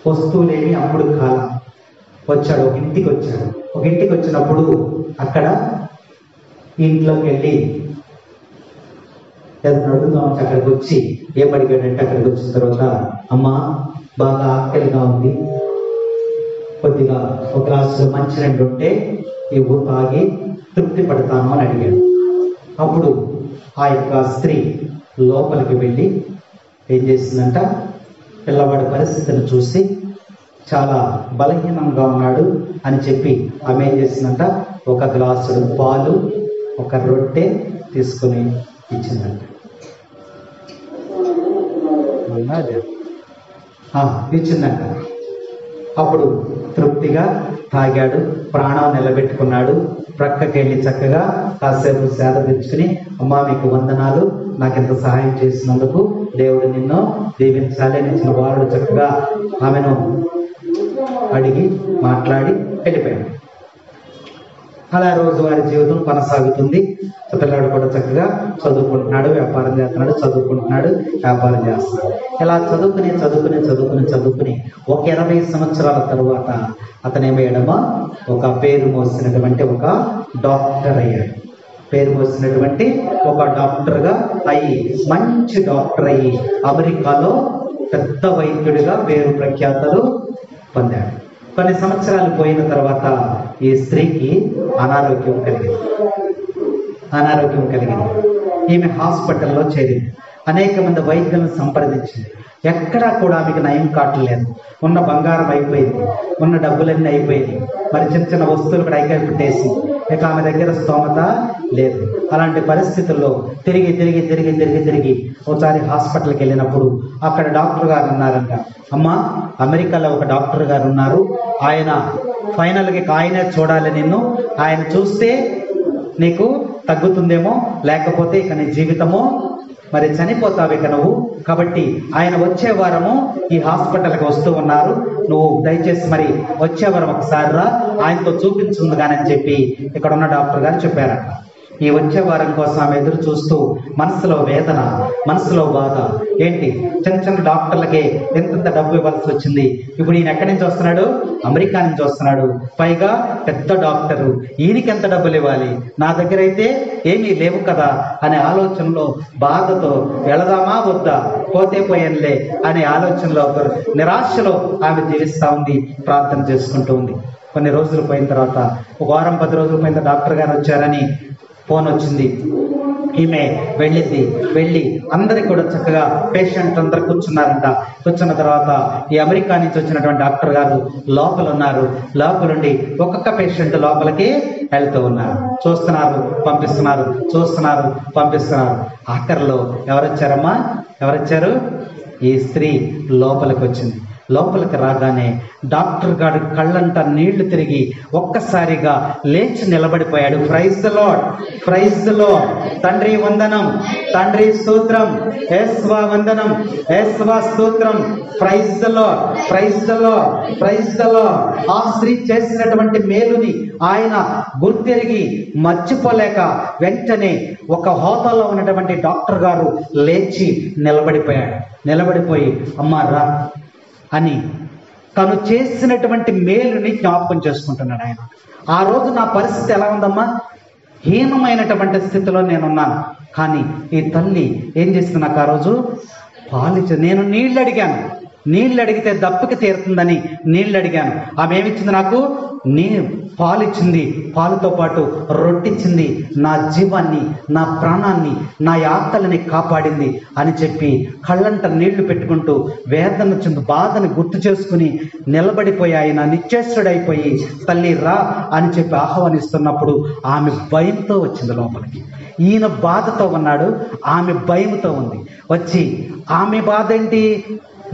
వస్తువులేమి అప్పుడు కాలం వచ్చాడు. ఒక ఇంటికి వచ్చాడు. ఒక ఇంటికి వచ్చినప్పుడు అక్కడ ఇంట్లోకి వెళ్ళి అడుగుదాం. అక్కడికి వచ్చి ఏం అడిగాడంటే, అక్కడికి వచ్చిన తర్వాత, అమ్మా బాగా ఆకలిగా ఉంది, కొద్దిగా ఒక గ్లాసు మంచినీళ్ళు ఉంటే ఇవ్వు, తాగి తృప్తి పడతాను అని అడిగాడు. అప్పుడు ఆ యొక్క స్త్రీ లోపలికి వెళ్ళి ఏం చేసిందంట, పిల్లవాడి పరిస్థితిని చూసి చాలా బలహీనంగా ఉన్నాడు అని చెప్పి ఆమె ఏం చేసిందంట, ఒక గ్లాసుడు పాలు, ఒక రొట్టె తీసుకుని ఇచ్చిందంట. ఇచ్చిందంట. అప్పుడు తృప్తిగా తాగాడు, ప్రాణం నిలబెట్టుకున్నాడు. ప్రక్కకెళ్ళి చక్కగా కాసేపు సేద తెచ్చుకుని, అమ్మా మీకు వందనాలు, నాకు ఇంత సహాయం చేసినందుకు దేవుడు నిన్ను దీవించాలి అని ఇచ్చిన వాడు చక్కగా ఆమెను అడిగి మాట్లాడి వెళ్ళిపోయాడు. అలా రోజువారి జీవితం కొనసాగుతుంది. పిల్లాడు కూడా చక్కగా చదువుకుంటున్నాడు, వ్యాపారం చేస్తున్నాడు, చదువుకుంటున్నాడు, వ్యాపారం చేస్తున్నాడు. ఇలా చదువుకుని ఒక 20 సంవత్సరాల తరువాత అతనేమయ్యాడమా, ఒక పేరు మోసినటువంటి ఒక డాక్టర్ అయ్యాడు. పేరు మోసినటువంటి ఒక డాక్టర్గా అయ్యి, మంచి డాక్టర్ అయ్యి అమెరికాలో పెద్ద వైద్యుడిగా పేరు ప్రఖ్యాతలు పొందాడు. కొన్ని సంవత్సరాలు పోయిన తర్వాత ఈ స్త్రీకి అనారోగ్యం కలిగింది. ఈమె హాస్పిటల్లో చేరింది. అనేక మంది వైద్యులను సంప్రదించింది. ఎక్కడా కూడా ఆమెకు నయం కావట్లేదు. ఉన్న బంగారం అయిపోయింది, ఉన్న డబ్బులన్నీ అయిపోయింది, మరి చిన్న చిన్న వస్తువులు కూడా ఐకాయ పెట్టేసి ఇక ఆమె దగ్గర స్తోమత లేదు. అలాంటి పరిస్థితుల్లో తిరిగి ఒకసారి హాస్పిటల్కి వెళ్ళినప్పుడు అక్కడ డాక్టర్ గారు ఉన్నారంట. అమ్మా, అమెరికాలో ఒక డాక్టర్ గారు ఉన్నారు, ఆయన ఫైనల్గా ఆయనే చూడాలి నిన్ను, ఆయన చూస్తే నీకు తగ్గుతుందేమో, లేకపోతే ఇక నీ జీవితము మరి చనిపోతావు ఇక నువ్వు. కాబట్టి ఆయన వచ్చే వారము ఈ హాస్పిటల్కి వస్తూ ఉన్నారు, నువ్వు దయచేసి మరి వచ్చే వారం ఒకసారి రా, ఆయనతో చూపించుంది కానీ అని చెప్పి ఇక్కడ ఉన్న డాక్టర్ గారు చెప్పారట. ఈ వచ్చే వారం కోసం ఆమె ఎదురు చూస్తూ మనసులో వేదన, మనసులో బాధ. ఏంటి, చిన్న డాక్టర్లకే ఎంత డబ్బు ఇవ్వాల్సి వచ్చింది. ఇప్పుడు ఈయన ఎక్కడి నుంచి వస్తున్నాడు? అమెరికా నుంచి వస్తున్నాడు, పైగా పెద్ద డాక్టరు, ఈయనకి ఎంత డబ్బులు ఇవ్వాలి, నా దగ్గర అయితే ఏమీ లేవు కదా అనే ఆలోచనలో, బాధతో వెళదామా వద్దా, పోతే పోయానులే అనే ఆలోచనలో, నిరాశలో ఆమె జీవిస్తూ ఉంది, ప్రార్థన చేసుకుంటూ ఉంది. కొన్ని రోజులు పోయిన తర్వాత, ఒక వారం 10 రోజులు పోయిన డాక్టర్ గారు వచ్చారని ఫోన్ వచ్చింది. ఈమె వెళ్ళి అందరికి కూడా చక్కగా పేషెంట్ అందరు కూర్చున్నారంట. కూర్చున్న తర్వాత ఈ అమెరికా నుంచి వచ్చినటువంటి డాక్టర్ గారు లోపల ఉన్నారు. లోపలుండి ఒక్కొక్క పేషెంట్ లోపలికి వెళ్తూ ఉన్నారు. చూస్తున్నారు, పంపిస్తున్నారు. ఆఖరిలో ఎవరొచ్చారు? ఈ స్త్రీ లోపలికి వచ్చింది. లోపలికి రాగానే డాక్టర్ గారు కళ్ళంట నీళ్లు తిరిగి ఒక్కసారిగా లేచి నిలబడిపోయాడు. ప్రైజ్ ది లార్డ్, తండ్రి వందనం, తండ్రి స్తోత్రం, యేసువా వందనం, యేసువా స్తోత్రం, ప్రైజ్ ది లార్డ్. ఆ స్త్రీ చేసినటువంటి మేలుని ఆయన గుర్తెరిగి మర్చిపోలేక వెంటనే ఒక హోదాలో ఉన్నటువంటి డాక్టర్ గారు లేచి నిలబడిపోయి అమ్మా రా అని తను చేసినటువంటి మేలుని జ్ఞాపకం చేసుకుంటున్నాడు ఆయన. ఆ రోజు నా పరిస్థితి ఎలా ఉందమ్మా, హీనమైనటువంటి స్థితిలో నేనున్నాను. కానీ ఈ తల్లి ఏం చేస్తుంది, నాకు ఆ రోజు పాలిచ్చింది. నేను నీళ్ళు అడిగితే దప్పికి తీరుతుందని నీళ్ళు అడిగాను. ఆమె ఏమిచ్చింది, నాకు పాలిచ్చింది, పాలుతో పాటు రొట్టిచ్చింది, నా జీవాన్ని, నా ప్రాణాన్ని, నా ఆకలిని కాపాడింది అని చెప్పి కళ్ళంట నీళ్లు పెట్టుకుంటూ వేదన చెందు బాధని గుర్తు చేసుకుని నిలబడిపోయి ఆయన నిశ్చేష్టుడైపోయి తల్లి రా అని చెప్పి ఆహ్వానిస్తున్నప్పుడు ఆమె భయంతో వచ్చింది లోపలికి. ఈయన బాధతో ఉన్నాడు, ఆమె భయంతో ఉంది. వచ్చి ఆమె బాధ ఏంటి,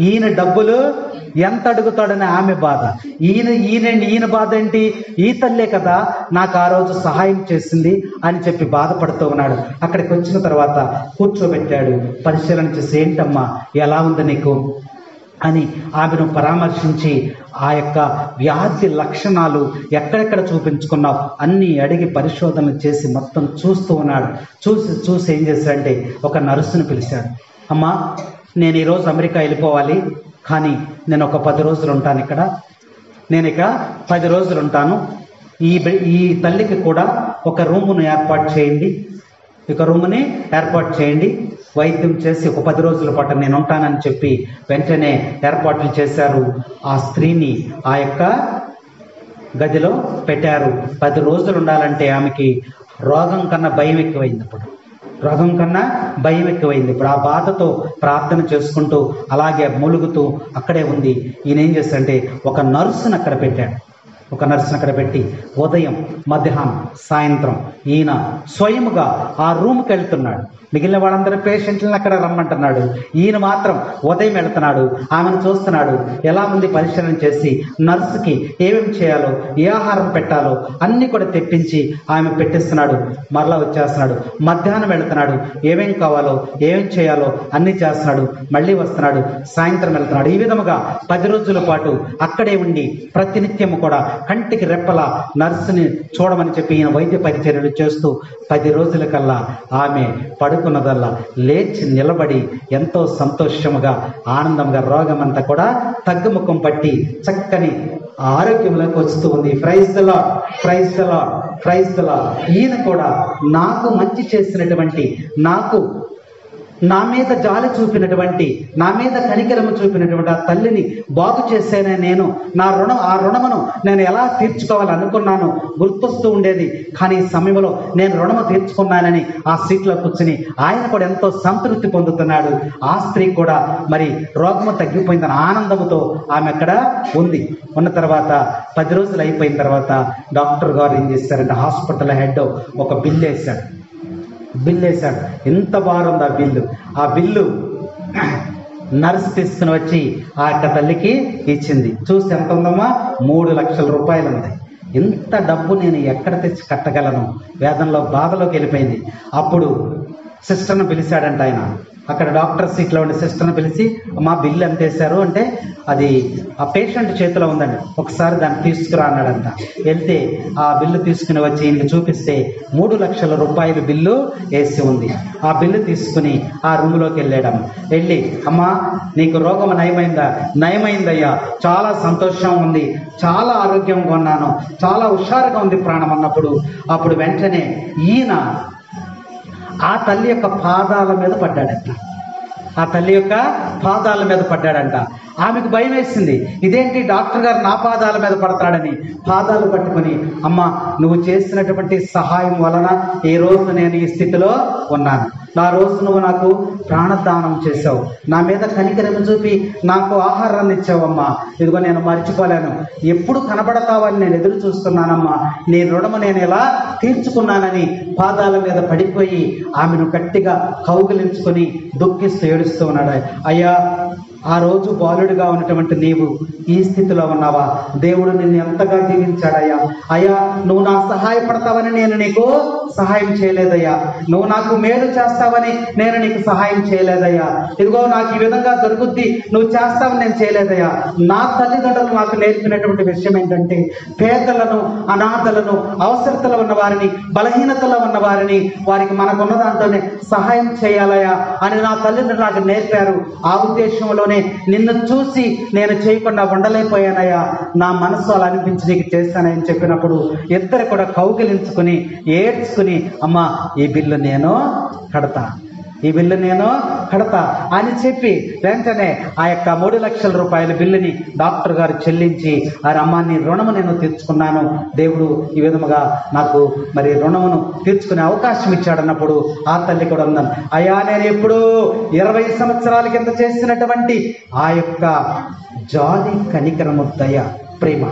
ఈయన డబ్బులు ఎంత అడుగుతాడని ఆమె బాధ, ఈయన బాధ ఏంటి, ఈ తల్లే కదా నాకు ఆ రోజు సహాయం చేసింది అని చెప్పి బాధపడుతూ ఉన్నాడు. అక్కడికి వచ్చిన తర్వాత కూర్చోబెట్టాడు, పరిశీలన చేసి ఏంటమ్మా ఎలా ఉంది నీకు అని ఆమెను పరామర్శించి ఆ యొక్క వ్యాధి లక్షణాలు ఎక్కడెక్కడ చూపించుకున్నావు అన్నీ అడిగి పరిశోధనలు చేసి మొత్తం చూస్తూ ఉన్నాడు. చూసి ఏం చేశాడంటే ఒక నర్సును పిలిచాడు. అమ్మా, నేను ఈరోజు అమెరికా వెళ్ళిపోవాలి, కానీ నేను ఒక 10 రోజులు ఉంటాను ఇక్కడ, నేను ఇక 10 రోజులు ఉంటాను. ఈ తల్లికి కూడా ఒక రూమును ఏర్పాటు చేయండి, వైద్యం చేసి ఒక 10 రోజుల పాటు నేను ఉంటానని చెప్పి వెంటనే ఏర్పాట్లు చేశారు. ఆ స్త్రీని ఆ యొక్క గదిలో పెట్టారు. 10 రోజులు ఉండాలంటే ఆమెకి రోగం కన్నా భయం ఎక్కువైంది. ఇప్పుడు ఆ బాధతో ప్రార్థన చేసుకుంటూ అలాగే మూలుగుతూ అక్కడే ఉంది. ఈయన ఏం చేస్తాడంటే ఒక నర్సును అక్కడ పెట్టాడు. ఒక నర్సును అక్కడ పెట్టి ఉదయం, మధ్యాహ్నం, సాయంత్రం ఈయన స్వయముగా ఆ రూమ్కి వెళ్తున్నాడు. మిగిలిన వాళ్ళందరూ పేషెంట్లను అక్కడ రమ్మంటున్నాడు. ఈయన మాత్రం ఉదయం వెళ్తున్నాడు, ఆమెను చూస్తున్నాడు, ఎలా ఉంది పరిశీలన చేసి నర్సుకి ఏమేమి చేయాలో, ఏ ఆహారం పెట్టాలో అన్నీ కూడా తెప్పించి ఆమె పెట్టిస్తున్నాడు. మరలా వచ్చేస్తున్నాడు. మధ్యాహ్నం వెళుతున్నాడు, ఏమేం కావాలో ఏమేం చేయాలో అన్నీ చేస్తున్నాడు. మళ్ళీ వస్తున్నాడు, సాయంత్రం వెళ్తున్నాడు. ఈ విధముగా 10 రోజుల పాటు అక్కడే ఉండి ప్రతినిత్యము కూడా కంటికి రెప్పలా నర్సుని చూడమని చెప్పి ఈయన వైద్య పరిచర్యలు చేస్తూ 10 రోజుల కల్లా ఆమె పడుకున్నదల్లా లేచి నిలబడి ఎంతో సంతోషముగా, ఆనందంగా రోగమంతా కూడా తగ్గుముఖం పట్టి చక్కని ఆరోగ్యంలోకి వస్తూ ఉంది. Praise the Lord, praise the Lord, praise the Lord. ఈయన కూడా నాకు మంచి చేసినటువంటి, నా మీద జాలి చూపినటువంటి, నా మీద కనికరము చూపినటువంటి ఆ తల్లిని బాగు చేసేనే నేను ఆ రుణమును నేను ఎలా తీర్చుకోవాలనుకున్నాను గుర్తొస్తూ ఉండేది. కానీ ఈ సమయంలో నేను రుణము తీర్చుకున్నానని ఆ సీట్లో కూర్చుని ఆయన కూడా ఎంతో సంతృప్తి పొందుతున్నాడు. ఆ స్త్రీ కూడా మరి రోగము తగ్గిపోయిందని ఆనందముతో ఆమె అక్కడ ఉన్న తర్వాత 10 రోజులు అయిపోయిన తర్వాత డాక్టర్ గారు ఏం చేశారంటే హాస్పిటల్ హెడ్ ఒక బిల్లు వేశాడు. ఎంత బాగుంది ఆ బిల్లు నర్స్ తీసుకుని వచ్చి ఆ యొక్క తల్లికి ఇచ్చింది. చూసి ఎంత ఉందమ్మా, 3 లక్షల రూపాయలు ఉంది. ఇంత డబ్బు నేను ఎక్కడ తెచ్చి కట్టగలను? వేదనలో బాధలోకి వెళ్ళిపోయింది. అప్పుడు సిస్టర్ను పిలిచాడంట ఆయన. అక్కడ డాక్టర్ సీట్లో ఉండే సిస్టర్ను పిలిచి, మా బిల్లు ఎంత వేశారు అంటే, అది ఆ పేషెంట్ చేతిలో ఉందండి, ఒకసారి దాన్ని తీసుకురా అన్నాడంట. వెళ్తే ఆ బిల్లు తీసుకుని వచ్చి ఈయనకి చూపిస్తే 3 లక్షల రూపాయలు బిల్లు వేసి ఉంది. ఆ బిల్లు తీసుకుని ఆ రూమ్లోకి వెళ్ళి, అమ్మా నీకు రోగం నయమైందయ్యా, చాలా సంతోషం ఉంది, చాలా ఆరోగ్యంగా ఉన్నాను, చాలా హుషారుగా ఉంది ప్రాణం అన్నప్పుడు, అప్పుడు వెంటనే ఈయన ఆ తల్లి యొక్క పాదాల మీద పడ్డాడంట. ఆమెకు భయం వేసింది, ఇదేంటి డాక్టర్ గారు నా పాదాల మీద పడతాడని. పాదాలు పట్టుకుని, అమ్మ నువ్వు చేసినటువంటి సహాయం వలన ఈ రోజు నేను ఈ స్థితిలో ఉన్నాను. నా రోజు నువ్వు నాకు ప్రాణదానం చేసావు, నా మీద కనికరము చూపి నాకు ఆహారాన్ని ఇచ్చావమ్మా, ఇదిగో నేను మర్చిపోలేను, ఎప్పుడు కనబడతావని నేను ఎదురు చూస్తున్నానమ్మా, నీ రుణము నేను ఎలా తీర్చుకున్నానని పాదాల మీద పడిపోయి ఆమెను గట్టిగా కౌగిలించుకొని దుఃఖిస్తూ ఏడుస్తూ ఉన్నాడు. అయ్యా, ఆ రోజు బాలుడిగా ఉన్నటువంటి నీవు ఈ స్థితిలో ఉన్నావా? దేవుడు నిన్ను ఎంతగా దీవించాడయ్యా. అయ్యా, నువ్వు నాకు సహాయపడతావని నేను నీకు సహాయం చేయలేదయ్యా, నువ్వు నాకు మేలు చేస్తావని నేను నీకు సహాయం చేయలేదయ్యా, ఇదిగో నాకు ఈ విధంగా దొరుకుద్ది నువ్వు చేస్తావని నేను చేయలేదయ్యా. నా తల్లిదండ్రులు నాకు నేర్పినటువంటి విషయం ఏంటంటే, పేదలను, అనాథలను, అవసరతలో ఉన్న వారిని, బలహీనతలో ఉన్న వారిని, వారికి మనకున్న దాంట్లోనే సహాయం చేయాలయ్యా అని నా తల్లిదండ్రులు నాకు నేర్పారు. ఆ ఉద్దేశంలోనే నిన్ను చూసి నేను చేయకుండా ఉండలేకపోయానయ్యా, నా మనసు అలా అనిపించి నీకు చేస్తానని చెప్పినప్పుడు ఇద్దరు కూడా కౌగిలించుకుని ఏడ్చుకుని, అమ్మా ఈ బిల్లు నేను కడతా అని చెప్పి వెంటనే ఆ యొక్క 3 లక్షల రూపాయల బిల్లుని డాక్టర్ గారు చెల్లించి, అమ్మ నీ రుణము నేను తీర్చుకున్నాను, దేవుడు ఈ విధముగా నాకు మరి రుణమును తీర్చుకునే అవకాశం ఇచ్చాడన్నప్పుడు ఆ తల్లి కూడా ఉందని, అయ్యా నేను ఎప్పుడు 20 సంవత్సరాల కింద చేసినటువంటి ఆ యొక్క జాలి, కనికరము, దయ, ప్రేమ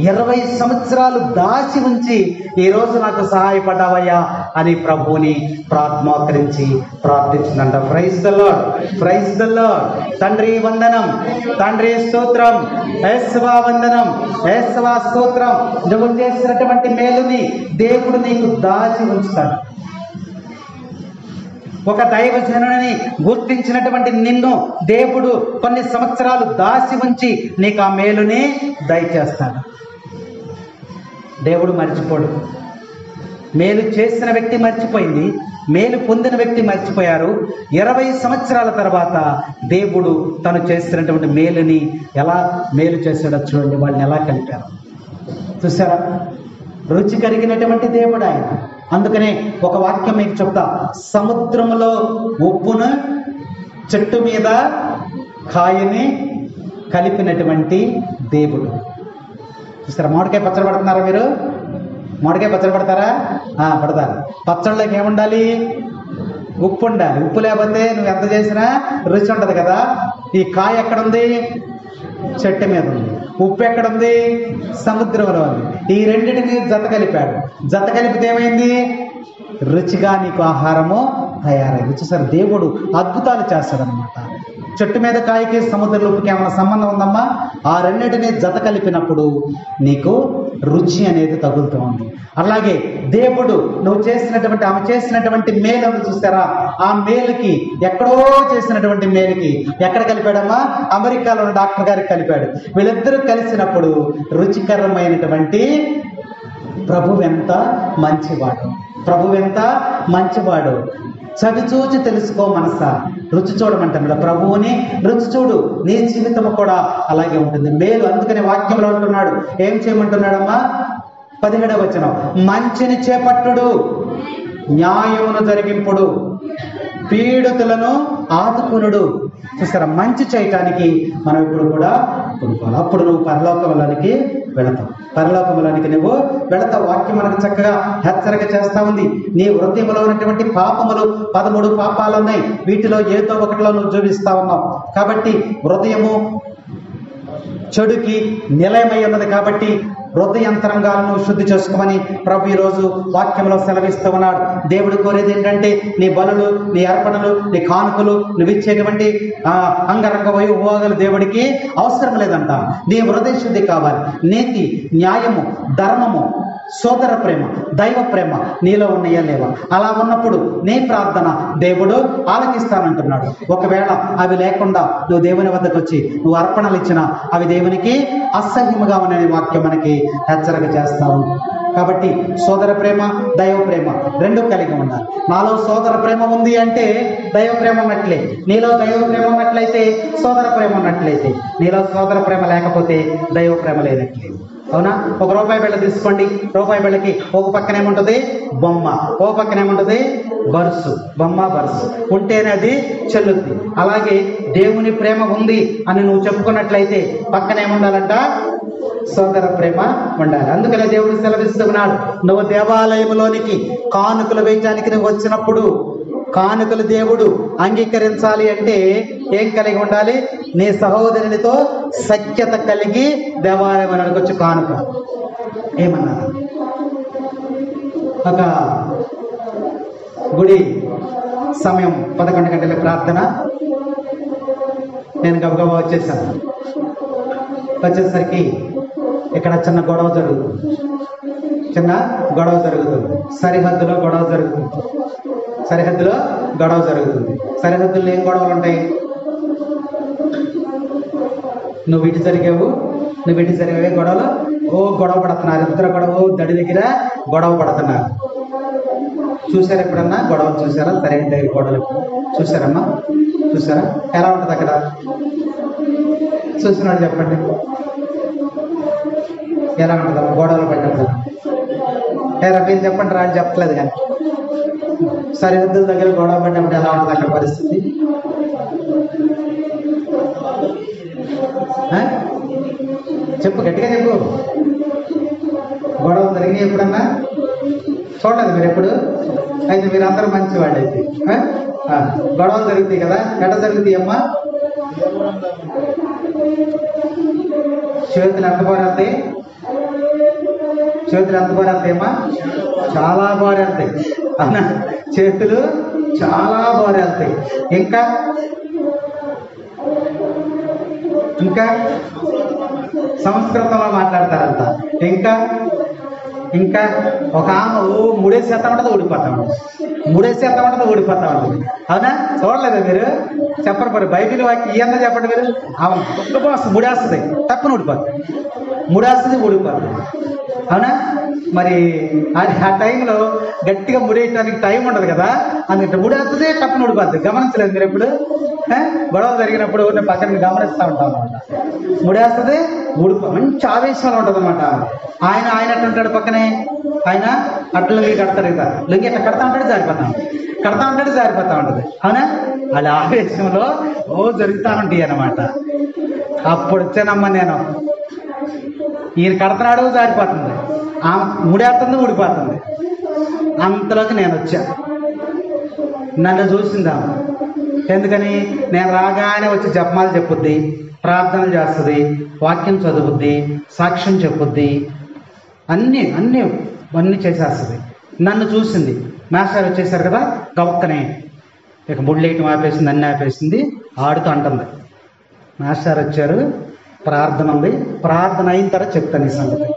20 సంవత్సరాలు దాచి ఉంచి ఈరోజు నాకు సహాయపడ్డావయ్యా అని ప్రభువుని మోకరించి ప్రార్థించిందంట. Praise the Lord, praise the Lord. తండ్రి వందనం, తండ్రి స్తోత్రం, యేసవా వందనం, యేసవా స్తోత్రం. నువ్వు చేసినటువంటి మేలుని దేవుడు నీకు దాచి ఉంచుతాడు. ఒక దైవజనుని గుర్తించినటువంటి నిన్ను దేవుడు కొన్ని సంవత్సరాలు దాచి ఉంచి నీకు ఆ మేలుని దయచేస్తాడు. దేవుడు మర్చిపోడు. మేలు చేసిన వ్యక్తి మర్చిపోయింది, మేలు పొందిన వ్యక్తి మర్చిపోయారు. 20 సంవత్సరాల తర్వాత దేవుడు తను చేసినటువంటి మేలుని ఎలా మేలు చేశాడో చూడండి. వాళ్ళని ఎలా కలిపారు చూసారా? రుచి కరిగినటువంటి దేవుడు ఆయన. అందుకనే ఒక వాక్యం మీకు చెప్తా, సముద్రములో ఉప్పును చెట్టు మీద కాయని కలిపినటువంటి దేవుడు. చూస్తారా? మామిడికాయ పచ్చడి పడుతున్నారా మీరు? మామిడికాయ పచ్చడి పడతారా? పడతారు. పచ్చళ్ళకి ఏముండాలి? ఉప్పు ఉండాలి. ఉప్పు లేకపోతే నువ్వు ఎంత చేసినా రుచి ఉండదు కదా. ఈ కాయ ఎక్కడుంది? చెట్టు మీద ఉంది. ఉప్పు ఎక్కడుంది? సముద్రంలో ఉంది. ఈ రెండింటిని జత కలిపాడు. జత కలిపితే ఏమైంది? రుచిగా నీకు ఆహారము తయారైంది. చూసారు, దేవుడు అద్భుతాలు చేస్తాడనమాట. చెట్టు మీద కాయకి సముద్రంలో ఉప్పుకి ఏమైనా సంబంధం ఉందమ్మా? ఆ రెండింటిని జత కలిపినప్పుడు నీకు రుచి అనేది తగులుతూ ఉంది. అలాగే దేవుడు నువ్వు చేసినటువంటి ఆమె చేసినటువంటి మేలును చూసారా, ఆ మేలుకి ఎక్కడో చేసినటువంటి మేలుకి ఎక్కడ కలిపాడమ్మా? అమెరికాలో ఉన్న డాక్టర్ గారికి కలిపాడు. వీళ్ళిద్దరూ కలిసినప్పుడు రుచికరమైనటువంటి ప్రభువు ఎంత మంచివాడు, ప్రభువు ఎంత మంచివాడు. చవి చూచి తెలుసుకో మనసా, రుచి చూడమంటాడు. ప్రభువుని రుచి చూడు, నీ జీవితం కూడా అలాగే ఉంటుంది. మేలు అందుకని వాక్యంలో అంటున్నాడు. ఏం చేయమంటున్నాడమ్మా? 17వ వచనం, మంచిని చేపట్టుడు, న్యాయమును జరిగింపుడు, పీడితులను ఆదుకునుడు. చూసారా, మంచి చేయటానికి మనం ఇప్పుడు కూడా కొనుక్కోవాలి. అప్పుడు నువ్వు పరలోకంలోనికి వెళతావు. పరలోకంలోనికి నువ్వు వెళతావు. వాక్యం మనకు చక్కగా హెచ్చరిక చేస్తా ఉంది. నీ హృదయంలో ఉన్నటువంటి పాపములు 13 పాపాలు ఉన్నాయి. వీటిలో ఏదో ఒకటిలో నువ్వు చూపిస్తా ఉన్నావు. కాబట్టి హృదయము చెడుకి నిలయమై ఉన్నది. కాబట్టి హృదయంతరంగాలను శుద్ధి చేసుకోమని ప్రభు ఈరోజు వాక్యంలో సెలవిస్తూ ఉన్నాడు. దేవుడు కోరేది ఏంటంటే నీ బలులు, నీ అర్పణలు, నీ కానుకలు, నువ్వు ఇచ్చేటువంటి అంగరంగ వైభోగాలు దేవుడికి అవసరం లేదంట. నీ హృదయ శుద్ధి కావాలి. నీతి, న్యాయము, ధర్మము, సోదర ప్రేమ, దైవ ప్రేమ నీలో ఉన్నాయా లేవా? అలా ఉన్నప్పుడు నీ ప్రార్థన దేవుడు ఆలకిస్తానంటున్నాడు. ఒకవేళ అవి లేకుండా నువ్వు దేవుని వద్దకు వచ్చి నువ్వు అర్పణలు ఇచ్చినా అవి దేవునికి అసహ్యముగా ఉన్నాయని వాక్యం మనకి హెచ్చరిక చేస్తావు. కాబట్టి సోదర ప్రేమ, దైవ ప్రేమ రెండు కలిగి ఉండాలి. నాలో సోదర ప్రేమ ఉంది అంటే దైవ ప్రేమ ఉన్నట్లే, నీలో దైవ ప్రేమ ఉన్నట్లయితే సోదర ప్రేమ ఉన్నట్లయితే, నీలో సోదర ప్రేమ లేకపోతే దైవ ప్రేమ లేనట్లే. అవునా? ఒక రూపాయి బిళ్ళ తీసుకోండి. రూపాయి బిళ్ళకి ఒక పక్కన ఏముంటుంది? బొమ్మ, ఒక పక్కన ఏముంటుంది? బరుసు. బొమ్మ బరుసు ఉంటేనే అది చెల్లుద్ది. అలాగే దేవుని ప్రేమ ఉంది అని నువ్వు చెప్పుకున్నట్లయితే పక్కన ఏముండాలంట? సోదర ప్రేమ ఉండాలి. అందుకనే దేవుడు సెలవిస్తున్నాడు, నువ్వు దేవాలయంలోనికి కానుకలు వేయడానికి నువ్వు వచ్చినప్పుడు కానుకలు దేవుడు అంగీకరించాలి అంటే ఏం కలిగి ఉండాలి? నీ సహోదరునితో సఖ్యత కలిగి దేవాలయానికి వచ్చి కానుక. ఏమన్నారు? ఒక గుడి సమయం 11 గంటల ప్రార్థన. నేను గబగబా వచ్చేసాను. వచ్చేసరికి ఇక్కడ చిన్న గొడవ జరుగుతుంది. సరిహద్దులో గొడవ జరుగుతుంది. సరిహద్దుల్లో ఏం గొడవలు ఉంటాయి? నువ్వు ఇటు జరిగావు, గొడవలు గొడవ పడుతున్నారు. ఇద్దరు దడి దగ్గర గొడవ పడుతున్నారు. చూసారా? ఎప్పుడన్నా గొడవలు చూసారా? సరిహద్దు దగ్గర గొడవలు చూసారమ్మా? చూసారా? ఎలా ఉంటుంది అక్కడ? చూసినాడు చెప్పండి, ఎలా ఉంటుందమ్మా గొడవలు పడ్డప్పుడు? మీరు చెప్పండి రా అని చెప్పలేదు. కానీ సరిహద్దుల దగ్గర గొడవ పడ్డప్పుడు ఎలా ఉంటుంది అక్కడ పరిస్థితి? చెప్పు, గట్టిగా చెప్పు. గొడవ జరిగినాయి ఎప్పుడన్నా? చూడలేదు మీరు ఎప్పుడు? అయితే మీరు అందరూ మంచివాళ్ళు. అయితే గొడవలు జరుగుతాయి కదా, ఎట్ట జరుగుతాయి అమ్మా? చేతులు ఎంత బారేస్తాయి? అమ్మా చాలా బారేస్తాయి. అవునా? చేతులు చాలా బారేస్తాయి. ఇంకా సంస్కృతంలో మాట్లాడతారంట. ఇంకా ఒక ఆమె ముడేసేస్తా ఉంటుంది, ఊడిపోతా ఉంటుంది. అవునా? చూడలేదు మీరు? చెప్పరు మరి బైబిల్ వాక్యం ఇయ్యందా చెప్పండి మీరు. ఆమె ముడేస్తుంది, తప్పని ఊడిపోతుంది. అవునా? మరి అది ఆ టైంలో గట్టిగా ముడేయటానికి టైం ఉండదు కదా, అందుకంటే ముడేస్తుంది, తప్పని ఊడిపోద్ది. గమనించలేదు మీరు ఎప్పుడు? గొడవ జరిగినప్పుడు నేను పక్కన గమనిస్తూ ఉంటాను అనమాట. ముడేస్తుంది, మంచి ఆవేశంలో ఉంటుంది అనమాట. ఆయన అంటాడు పక్కనే, ఆయన అట్లా లుంగి కడతాడు కదా, లుంగి అట్లా కడతా ఉంటాడు, జారిపోతా ఉంటుంది. అవునా? వాళ్ళ ఆవేశంలో జరుగుతూ ఉంటాయి అన్నమాట. అప్పుడు వచ్చానమ్మా నేను, ఈయన కడతాడు, జారిపోతుంది, ముడేస్తుంది, ఊడిపోతుంది. అంతలోకి నేను వచ్చా. నన్ను చూసిందాము, ఎందుకని? నేను రాగానే వచ్చి జపమాలు చెప్పుద్ది, ప్రార్థనలు చేస్తుంది, వాక్యం చదువుద్ది, సాక్ష్యం చెప్పుద్ది, అన్నీ చేసేస్తుంది. నన్ను చూసింది, మాస్టర్ వచ్చేసారు కదా, గొప్పనే ఇక ముళ్ళేయటం ఆపేసింది, అన్నీ ఆపేసింది, ఆడుతూ అంటుంది, మాస్టర్ వచ్చారు, ప్రార్థన ఉంది, ప్రార్థన అయిన తర్వాత చెప్తాను ఈ సంగతి.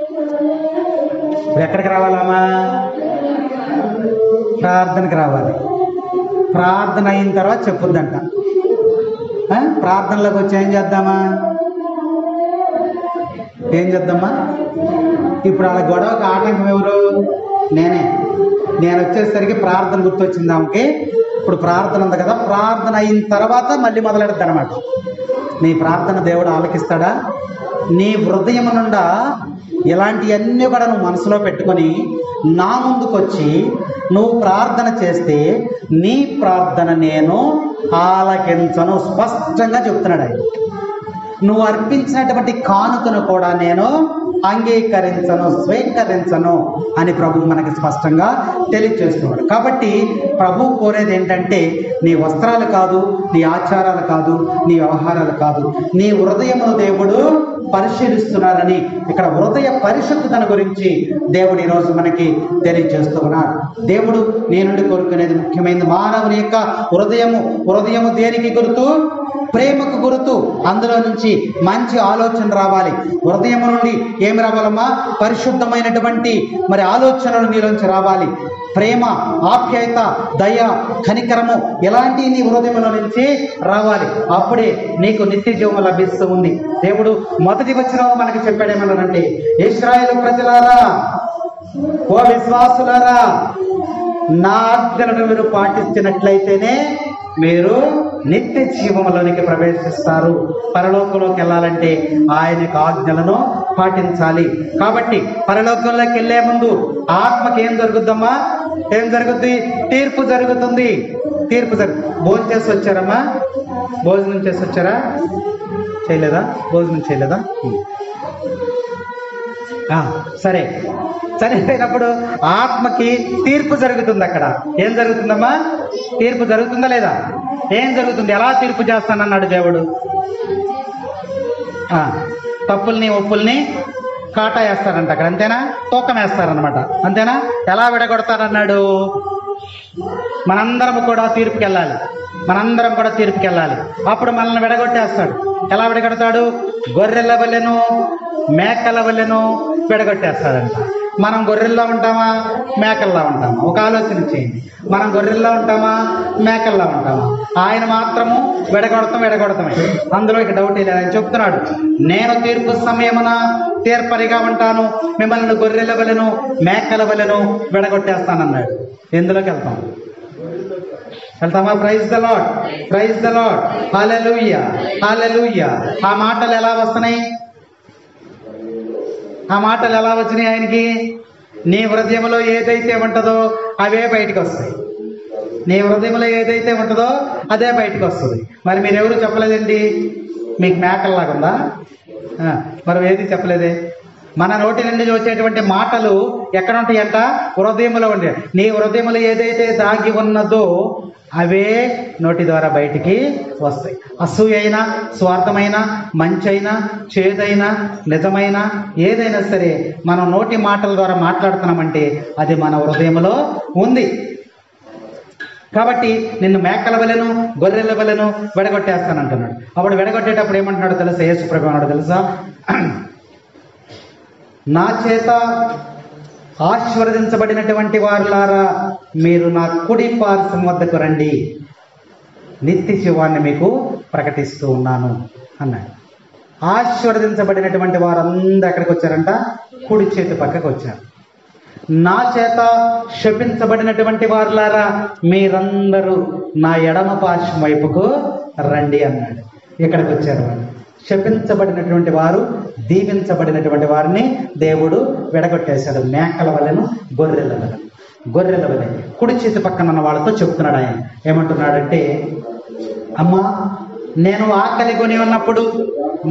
ఇప్పుడు ఎక్కడికి రావాలమ్మా? ప్రార్థనకి రావాలి. ప్రార్థన అయిన తర్వాత చెప్పుద్దంట. ప్రార్థనలోకి వచ్చి ఏం చేద్దామా? ఇప్పుడు అలా గొడవకి ఆటంకం ఎవరు? నేను వచ్చేసరికి ప్రార్థన గుర్తొచ్చింది ఆమెకి. ఇప్పుడు ప్రార్థన ఉంది కదా, ప్రార్థన అయిన తర్వాత మళ్ళీ మొదలెడద్దు అనమాట. నీ ప్రార్థన దేవుడు ఆలకిస్తాడా? నీ హృదయం నుండా ఇలాంటివన్నీ కూడా నువ్వు మనసులో పెట్టుకొని నా ముందుకొచ్చి నువ్వు ప్రార్థన చేస్తే నీ ప్రార్థన నేను ఆలకించను, స్పష్టంగా చెప్తున్నాడు ఆయన. నువ్వు అర్పించినటువంటి కానుకను కూడా నేను అంగీకరించను, స్వీకరించను అని ప్రభు మనకి స్పష్టంగా తెలియజేస్తున్నాడు. కాబట్టి ప్రభు కోరేది ఏంటంటే నీ వస్త్రాలు కాదు, నీ ఆచారాలు కాదు, నీ వ్యవహారాలు కాదు, నీ హృదయమును దేవుడు పరిశీలిస్తున్నారని ఇక్కడ హృదయ పరిశుద్ధతను గురించి దేవుడు ఈరోజు మనకి తెలియజేస్తూ ఉన్నాడు. దేవుడు నీ నుండి కోరుకునేది ముఖ్యమైనది. మానవుని యొక్క హృదయము దేనికి గుర్తు? ప్రేమకు గుర్తు. అందులో నుంచి మంచి ఆలోచన రావాలి. హృదయం నుండి ఏమి రావాలమ్మా? పరిశుద్ధమైనటువంటి ఆలోచనలు నీలోంచి రావాలి. ప్రేమ, ఆప్యాయత, దయ, కనికరము ఇలాంటి నీ హృదయంలో నుంచి రావాలి. అప్పుడే నీకు నిత్య జీవం లభిస్తూ ఉంది. దేవుడు మొదటి వచనంలో మనకి చెప్పాడేమన్నారంటే, ఇశ్రాయేలు ప్రజలారా, ఓ విశ్వాసులారా, నా ఆజ్ఞలను మీరు పాటించినట్లయితేనే మీరు నిత్య జీవంలోనికి ప్రవేశిస్తారు. పరలోకంలోకి వెళ్ళాలంటే ఆయన యొక్క ఆజ్ఞలను పాటించాలి. కాబట్టి పరలోకంలోకి వెళ్లే ముందు ఆత్మకి ఏం జరుగుద్దమ్మా? ఏం జరుగుద్ది? తీర్పు జరుగుతుంది. భోజనం చేసి వచ్చారమ్మా? భోజనం చేసి వచ్చారా? చేయలేదా? భోజనం చేయలేదా? సరే, చనిపోయినప్పుడు ఆత్మకి తీర్పు జరుగుతుంది. అక్కడ ఏం జరుగుతుందమ్మా? తీర్పు జరుగుతుందా లేదా? ఏం జరుగుతుంది? ఎలా తీర్పు చేస్తానన్నాడు దేవుడు? తప్పుల్ని ఒప్పుల్ని కాటా వేస్తారంట అక్కడ, అంతేనా? తూకం వేస్తారనమాట, అంతేనా? ఎలా విడగొడతారన్నాడు? మనందరం కూడా తీర్పుకి వెళ్ళాలి. అప్పుడు మనల్ని విడగొట్టేస్తాడు. ఎలా విడగొడతాడు? గొర్రెల వలెను మేకల వలెను విడగొట్టేస్తాడంట. మనం గొర్రెల్లో ఉంటామా, మేకల్లా ఉంటామా? ఒక ఆలోచన చేయండి. మనం గొర్రెల్లో ఉంటామా, మేకల్లా ఉంటామా? ఆయన మాత్రము విడగొడతామే. అందులో ఇక డౌట్ లేదు. ఆయన చెప్తున్నాడు, నేను తీర్పు సమయమున తీర్పరిగా ఉంటాను, మిమ్మల్ని గొర్రెల వలెను మేకల వలెను విడగొట్టేస్తానన్నాడు. ఎందులోకి వెళ్తామా? ప్రైజ్ ద లార్డ్, హల్లెలూయా. ఆ మాటలు ఎలా వస్తున్నాయి? ఆయనకి? నీ హృదయంలో ఏదైతే ఉంటుందో అవే బయటకు వస్తాయి. నీ హృదయంలో ఏదైతే ఉంటుందో అదే బయటకు వస్తుంది. మరి మీరెవరు చెప్పలేదండి? మీకు మేకల్లాగా ఉందా? మరి ఏది చెప్పలేదే? మన నోటి నుండి వచ్చేటువంటి మాటలు ఎక్కడ ఉంటాయంట? హృదయంలో ఉండే. నీ హృదయంలో ఏదైతే దాగి ఉన్నదో అవే నోటి ద్వారా బయటికి వస్తాయి. అసూయైన, స్వార్థమైన, మంచైనా, చేదైనా, నిజమైన ఏదైనా సరే మనం నోటి మాటల ద్వారా మాట్లాడుతున్నామంటే అది మన హృదయంలో ఉంది. కాబట్టి నిన్ను మేకల వలెను గొర్రెల వలెను విడగొట్టేస్తానంటున్నాడు. అప్పుడు విడగొట్టేటప్పుడు ఏమంటున్నాడు తెలుసా? యేసు ప్రభు అన్నాడు తెలుసా? నా చేత ఆశీర్వదించబడినటువంటి వారులారా, మీరు నా కుడి పార్శ్వం వద్దకు రండి, నిత్య జీవాన్ని మీకు ప్రకటిస్తూ ఉన్నాను అన్నాడు. ఆశీర్వదించబడినటువంటి వారందరూ ఎక్కడికి వచ్చారంట? కుడి చేతి పక్కకు వచ్చారు. నా చేత శపించబడినటువంటి వారులారా, మీరందరూ నా ఎడమ పార్శ్వం వైపుకు రండి అన్నాడు. ఇక్కడికి వచ్చారు వాళ్ళు. శపించబడినటువంటి వారు, దీవించబడినటువంటి వారిని దేవుడు విడగొట్టేశాడు. మేకల వలెను గొర్రెల వలె కుడి చేతి పక్కన ఉన్న వాళ్ళతో చెప్తున్నాడు. ఆయన ఏమంటున్నాడంటే, అమ్మా, నేను ఆకలి కొని ఉన్నప్పుడు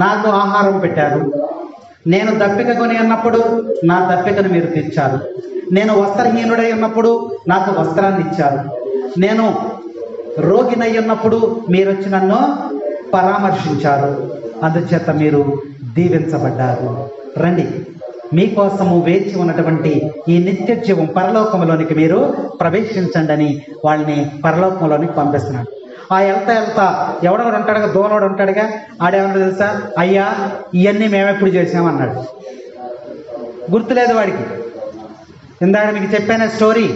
నాకు ఆహారం పెట్టారు, నేను దప్పిక కొని ఉన్నప్పుడు నా దప్పికను మీరు తీర్చారు, నేను వస్త్రహీనుడై ఉన్నప్పుడు నాకు వస్త్రాన్ని ఇచ్చారు, నేను రోగినై ఉన్నప్పుడు మీరు వచ్చి నన్ను పరామర్శించారు, అందుచేత మీరు దీవించబడ్డారు. రండి, మీకోసము వేచి ఉన్నటువంటి ఈ నిత్య జీవం పరలోకంలోనికి మీరు ప్రవేశించండి అని వాళ్ళని పరలోకంలోనికి పంపిస్తున్నాడు. ఆ వెళ్తా ఎవడొకడు ఉంటాడుగా, దూనోడు ఉంటాడుగా, ఆడేమన్నా తెలుసా, అయ్యా ఇవన్నీ మేమెప్పుడు చేసామన్నాడు. గుర్తులేదు వాడికి. ఇందాక మీకు చెప్పాను స్టోరీ.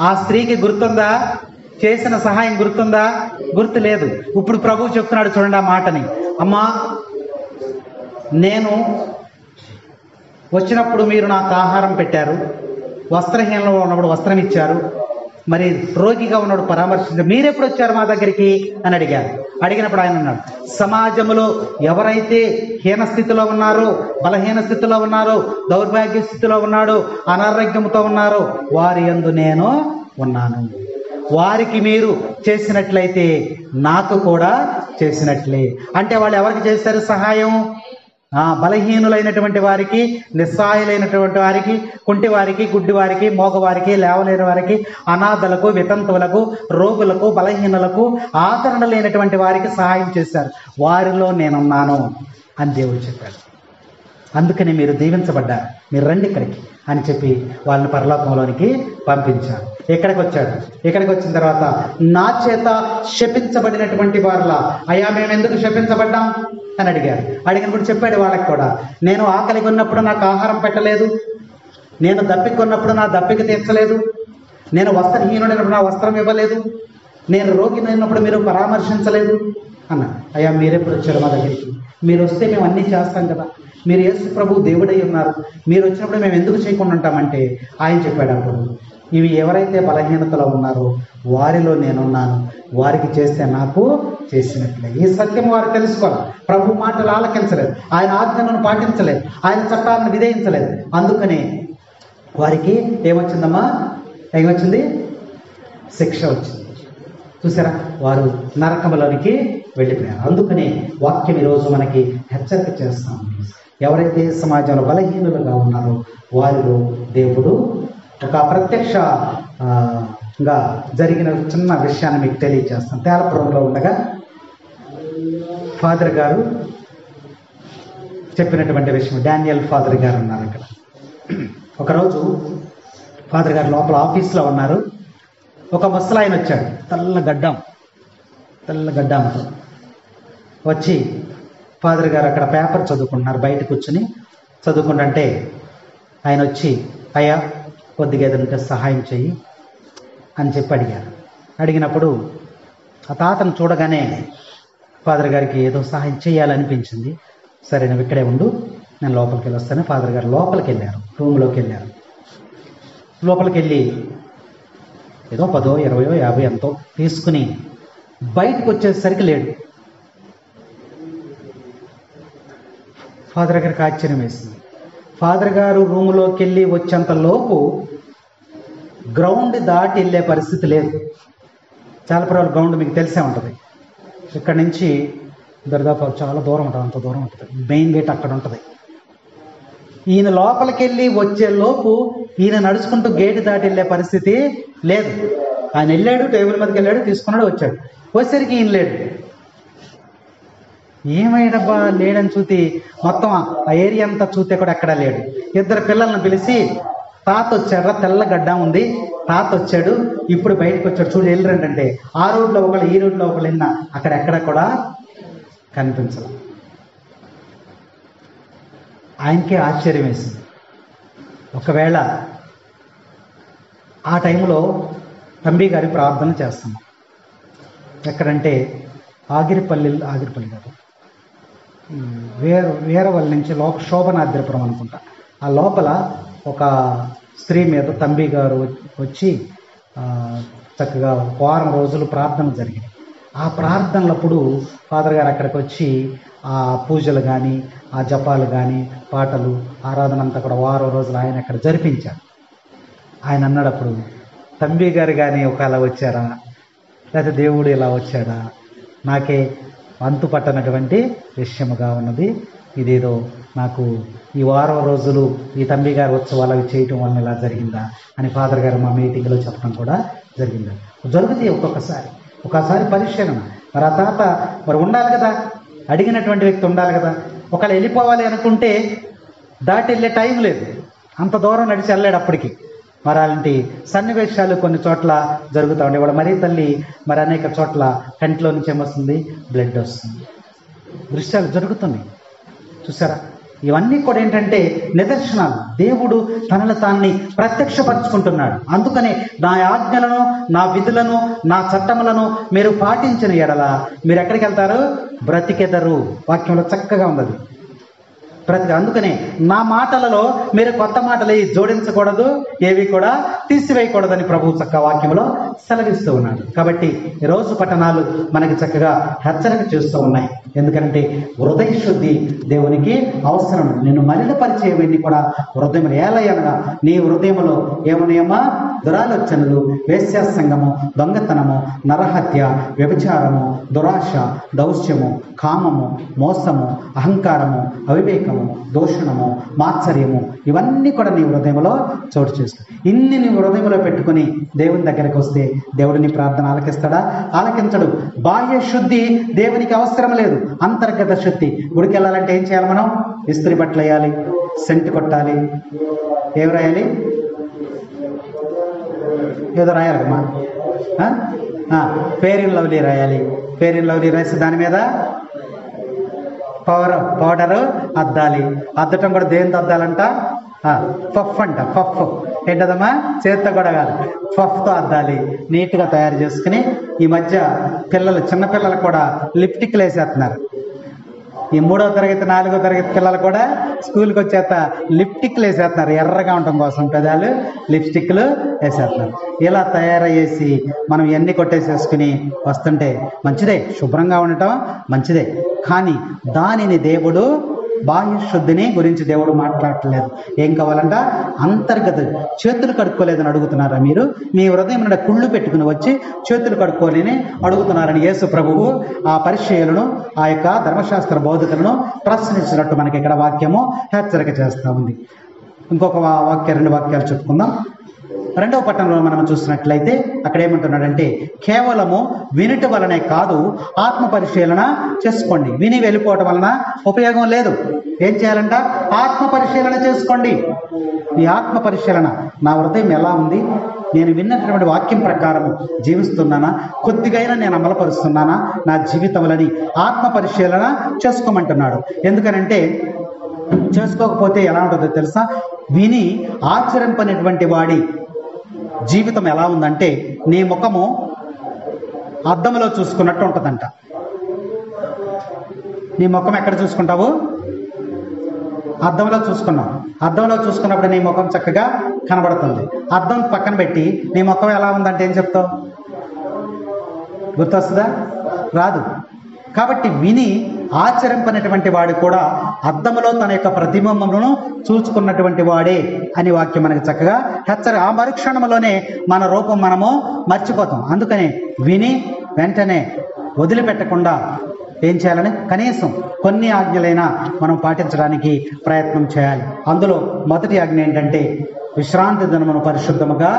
ఆ స్త్రీకి గుర్తుందా? చేసిన సహాయం గుర్తుందా? గుర్తు లేదు. ఇప్పుడు ప్రభువు చెప్తున్నాడు చూడండి ఆ మాటని. అమ్మా, నేను వచ్చినప్పుడు మీరు నాకు ఆహారం పెట్టారు, వస్త్రహీనంలో ఉన్నప్పుడు వస్త్రం ఇచ్చారు, మరి రోగిగా ఉన్నప్పుడు పరామర్శించారు, మీరెప్పుడు వచ్చారు మా దగ్గరికి అని అడిగారు. అడిగినప్పుడు ఆయన అన్నాడు, సమాజంలో ఎవరైతే హీన స్థితిలో ఉన్నారో, బలహీన స్థితిలో ఉన్నారో, దౌర్భాగ్య స్థితిలో ఉన్నాడో, అనారోగ్యంతో ఉన్నారో వారి యందు నేను ఉన్నాను. వారికి మీరు చేసినట్లయితే నాకు కూడా చేసినట్లే. అంటే వాళ్ళు ఎవరికి చేశారు సహాయం? బలహీనులైనటువంటి వారికి, నిస్సహాయులైనటువంటి వారికి, కుంటి వారికి, గుడ్డి వారికి, మోగవారికి, లేవలేని వారికి, అనాథలకు, వితంతువులకు, రోగులకు, బలహీనులకు, ఆదరణ లేనటువంటి వారికి సహాయం చేశారు. వారిలో నేనున్నాను అని దేవుడు చెప్పాడు. అందుకని మీరు దీవించబడ్డారు, మీరు రండి ఇక్కడికి అని చెప్పి వాళ్ళని పరలోకంలోనికి పంపించాడు. ఎక్కడికి వచ్చాడు? ఇక్కడికి వచ్చిన తర్వాత నా చేత శపించబడినటువంటి వారిలా, అయ్యా మేము ఎందుకు శపించబడ్డాం అని అడిగారు. అడిగినప్పుడు చెప్పాడు వాళ్ళకి కూడా, నేను ఆకలిగా ఉన్నప్పుడు నాకు ఆహారం పెట్టలేదు, నేను దప్పికొన్నప్పుడు నా దప్పిక తీర్చలేదు, నేను వస్త్రహీనుడైనప్పుడు నా వస్త్రం ఇవ్వలేదు, నేను రోగినైనప్పుడు మీరు పరామర్శించలేదు అన్న. అయ్యా మీరెప్పుడు వచ్చారు మా దగ్గరికి? మీరు వస్తే మేము అన్నీ చేస్తాం కదా, మీరు యేసు ప్రభు దేవుడై ఉన్నారు, మీరు వచ్చినప్పుడు మేము ఎందుకు చేయకుండా ఉంటామంటే ఆయన చెప్పాడు అప్పుడు, ఇవి ఎవరైతే బలహీనతలో ఉన్నారో వారిలో నేనున్నాను, వారికి చేస్తే నాకు చేసినట్లే. ఈ సత్యం వారు తెలుసుకోవాలి. ప్రభు మాటలు ఆలకించలేదు, ఆయన ఆజ్ఞలను పాటించలేదు, ఆయన చట్టాలను విధేయించలేదు. అందుకని వారికి ఏమొచ్చిందమ్మా? ఏమొచ్చింది? శిక్ష వచ్చింది. చూసారా, వారు నరకంలోనికి వెళ్ళిపోయారు. అందుకని వాక్యం ఈరోజు మనకి హెచ్చరిక చేస్తాం. ఎవరైతే సమాజంలో బలహీనులుగా ఉన్నారో వారిలో దేవుడు ఒక ప్రత్యక్షంగా జరిగిన చిన్న విషయాన్ని మీకు తెలియజేస్తాను. తేలపురంలో ఉండగా ఫాదర్ గారు చెప్పినటువంటి విషయం, డానియల్ ఫాదర్ గారు ఉన్నారు ఇక్కడ. ఒకరోజు ఫాదర్ గారు లోపల ఆఫీస్లో ఉన్నారు. ఒక ముసలాయన వచ్చాడు, తెల్ల గడ్డంతో వచ్చి ఫాదర్ గారు అక్కడ పేపర్ చదువుకుంటున్నారు, బయట కూర్చుని చదువుకుంటుంటే ఆయన వచ్చి, అయ్యా కొద్దిగా ఏదంటే సహాయం చెయ్యి అని చెప్పి అడిగారు. అడిగినప్పుడు ఆ తాతను చూడగానే ఫాదర్ గారికి ఏదో సహాయం చేయాలనిపించింది. సరే నువ్వు ఇక్కడే ఉండు, నేను లోపలికి వెళ్ళి వస్తాను. ఫాదర్ గారు లోపలికి వెళ్ళారు, రూమ్లోకి వెళ్ళారు. లోపలికి వెళ్ళి ఏదో 10, 20, 50 ఎంతో తీసుకుని బయటకు వచ్చేసరికి లేడు. ఫాదర్ గారికి ఆశ్చర్యం వేసింది. ఫాదర్ గారు రూములోకి వెళ్ళి వచ్చేంత లోపు గ్రౌండ్ దాటి వెళ్ళే పరిస్థితి లేదు. చాలాపురాల గ్రౌండ్ మీకు తెలిసే ఉంటుంది. ఇక్కడ నుంచి దరిదాపు చాలా దూరం ఉంటుంది, అంత దూరం ఉంటుంది. మెయిన్ గేట్ అక్కడ ఉంటుంది. ఈయన లోపలికి వెళ్ళి వచ్చే లోపు ఈయన నడుచుకుంటూ గేటు దాటి వెళ్ళే పరిస్థితి లేదు. ఆయన వెళ్ళాడు, టేబుల్ మీదకి వెళ్ళాడు, తీసుకున్నాడు, వచ్చాడు. వచ్చేసరికి ఈయన లేడు. ఏమైనబ్బా లేడని చూసి మొత్తం ఆ ఏరియా అంతా చూస్తే కూడా ఎక్కడా లేడు. ఇద్దరు పిల్లల్ని పిలిచి, తాత వచ్చారా, తెల్ల గడ్డ ఉంది, తాత వచ్చాడు, ఇప్పుడు బయటకు వచ్చాడు, చూడు వెళ్ళరండి అంటే, ఆ రోడ్లో ఒకళ్ళు ఈ రోడ్లో ఒకళ్ళు వెళ్ళినా అక్కడ ఎక్కడ కూడా కనిపించాల. ఆయనకే ఆశ్చర్యం వేసింది. ఒకవేళ ఆ టైంలో తంబి గారి ప్రార్థన చేస్తున్నాం. ఎక్కడంటే ఆగిరిపల్లి కాదు, వేరవల్లి నుంచి శోభనాద్రిపురం అనుకుంటా. ఆ లోపల ఒక స్త్రీ మీద తంబి గారు వచ్చి చక్కగా వారం రోజులు ప్రార్థన జరిగింది. ఆ ప్రార్థనలప్పుడు ఫాదర్ గారు అక్కడికి వచ్చి ఆ పూజలు కానీ, ఆ జపాలు కానీ, పాటలు, ఆరాధన అంతా కూడా వారం రోజులు ఆయన అక్కడ జరిపించారు. ఆయన అన్నాడప్పుడు, తంబి గారు కానీ ఒకవేళ వచ్చారా, లేకపోతే దేవుడు ఇలా వచ్చాడా, నాకే అంతు పట్టనటువంటి విషయముగా ఉన్నది. ఇదేదో నాకు ఈ వారం రోజులు ఈ తంబి గారు ఉత్సవాలు అవి చేయటం వల్ల ఇలా జరిగిందా అని ఫాదర్ గారు మా మీటింగ్లో చెప్పడం కూడా జరిగింది. జరుగుతాయి ఒక్కొక్కసారి. ఒకసారి పరిశీలన. మరి ఆ తాత మరి ఉండాలి కదా, అడిగినటువంటి వ్యక్తి ఉండాలి కదా. ఒకవేళ వెళ్ళిపోవాలి అనుకుంటే దాటి వెళ్ళే టైం లేదు, అంత దూరం నడిచి వెళ్ళాడు అప్పటికి. మరి అలాంటి సన్నివేశాలు కొన్ని చోట్ల జరుగుతూ ఉండే. వాడు మరీ తల్లి మరి అనేక చోట్ల కంటిలో నుంచి ఏమొస్తుంది, బ్లడ్ వస్తుంది. దృశ్యాలు జరుగుతున్నాయి చూసారా. ఇవన్నీ కూడా ఏంటంటే నిదర్శనాలు. దేవుడు తనను తాన్ని ప్రత్యక్షపరుచుకుంటున్నాడు. అందుకనే నా ఆజ్ఞలను, నా విధులను, నా చట్టములను మీరు పాటించిన ఎడల మీరు ఎక్కడికి వెళ్తారు, బ్రతికెదరు. వాక్యంలో చక్కగా ఉన్నది అందుకనే నా మాటలలో మీరు కొత్త మాటలు జోడించకూడదు, ఏవి కూడా తీసివేయకూడదని ప్రభువు చక్క వాక్యంలో సెలవిస్తూ ఉన్నాడు. కాబట్టి ఈరోజు పట్టణాలు మనకి చక్కగా హెచ్చరిక చేస్తూ ఉన్నాయి. ఎందుకంటే హృదయ శుద్ధి దేవునికి అవసరం. నిన్ను మలినపరిచేవన్నీ కూడా హృదయం ఏలయనగా నీ హృదయంలో ఏమున్నాయమ్మా, దురాలోచనలు, వేశ్యాసంగము, దొంగతనము, నరహత్య, వ్యభిచారము, దురాశ, దౌశ్యము, కామము, మోసము, అహంకారము, అవివేకము, దూషణము, మాత్సర్యము, ఇవన్నీ కూడా నీ హృదయంలో చోటు చేస్తాయి. ఇన్ని నీ హృదయంలో పెట్టుకుని దేవుని దగ్గరికి వస్తే దేవుడు నీ ప్రార్థన ఆలకిస్తాడా? ఆలకించడు. బాహ్య శుద్ధి దేవునికి అవసరం లేదు, అంతర్గత శుద్ధి. గుడికి వెళ్ళాలంటే ఏం చేయాలి మనం? ఇస్త్రీ బట్టలు వేయాలి, సెంట్ కొట్టాలి, ఏం రాయాలి, ఏదో రాయాలి కమ్మా, ఫెయిర్ అండ్ లవ్లీ రాయాలి. ఫెయిర్ అండ్ లవ్లీ రాసి దాని మీద పౌడరు అద్దాలి. అద్దటం కూడా దేనితో అద్దాలంట? పఫ్ అంట. పఫ్ ఏంటదమ్మా? చేత్తో కూడా కాదు, పఫ్తో అద్దాలి. నీట్గా తయారు చేసుకుని ఈ మధ్య పిల్లలు, చిన్నపిల్లలు కూడా లిప్టిక్లు వేసేస్తున్నారు. ఈ 3వ తరగతి 4వ తరగతి పిల్లలు కూడా స్కూల్కి వచ్చేత లిప్టిక్లు వేసేస్తున్నారు, ఎర్రగా ఉండటం కోసం పెదాలు లిప్స్టిక్లు వేసేస్తున్నారు. ఇలా తయారయ్యేసి మనం ఎన్ని కొట్టేసేసుకుని వస్తుంటే మంచిదే, శుభ్రంగా ఉండటం మంచిదే. కానీ దానిని దేవుడు, బాహ్య శుద్ధిని గురించి దేవుడు మాట్లాడట్లేదు. ఏం కావాలంట? అంతర్గత. చేతులు కడుక్కోలేదని అడుగుతున్నారా మీరు? మీ హృదయం నుండి కుళ్ళు పెట్టుకుని వచ్చి చేతులు కడుక్కోలేని అడుగుతున్నారని యేసు ప్రభువు ఆ పరిచయులను, ఆ యొక్క ధర్మశాస్త్ర బోధకులను ప్రశ్నించినట్టు మనకి ఇక్కడ వాక్యము హెచ్చరిక చేస్తూ ఉంది. ఇంకొక వాక్య, 2 వాక్యాలు చెప్పుకుందాం. 2వ పట్టణంలో మనం చూసినట్లయితే అక్కడ ఏమంటున్నాడంటే, కేవలము వినుట వలనే కాదు, ఆత్మ పరిశీలన చేసుకోండి. విని వెళ్ళిపోవటం వలన ఉపయోగం లేదు. ఏం చేయాలంట? ఆత్మ పరిశీలన చేసుకోండి. ఈ ఆత్మ పరిశీలన, నా హృదయం ఎలా ఉంది, నేను విన్నటువంటి వాక్యం ప్రకారం జీవిస్తున్నానా, కొద్దిగైనా నేను అమలుపరుస్తున్నానా నా జీవితంలోని ఆత్మ పరిశీలన చేసుకోమంటున్నాడు. ఎందుకనంటే చేసుకోకపోతే ఎలా ఉంటుందో తెలుసా? విని ఆచరింపనటువంటి వాడి జీవితం ఎలా ఉందంటే, నీ ముఖము అద్దంలో చూసుకున్నట్టు ఉంటుందంట. నీ ముఖం ఎక్కడ చూసుకుంటావు? అద్దంలో చూసుకున్నావు. అద్దంలో చూసుకున్నప్పుడు నీ ముఖం చక్కగా కనబడుతుంది. అద్దం పక్కన పెట్టి నీ ముఖం ఎలా ఉందంటే ఏం చెప్తావు? గుర్తొస్తుందా? రాదు. కాబట్టి విని ఆచరింపనటువంటి వాడు కూడా అద్దములో తన యొక్క ప్రతిబింబమును చూసుకున్నటువంటి వాడే అని వాక్యం మనకి చక్కగా ఆ మరుక్షణంలోనే మన రూపం మనము మర్చిపోతాం. అందుకనే విని వెంటనే వదిలిపెట్టకుండా ఏం చేయాలని, కనీసం కొన్ని ఆజ్ఞలైనా మనం పాటించడానికి ప్రయత్నం చేయాలి. అందులో మొదటి ఆజ్ఞ ఏంటంటే, విశ్రాంతి దినమును పరిశుద్ధముగా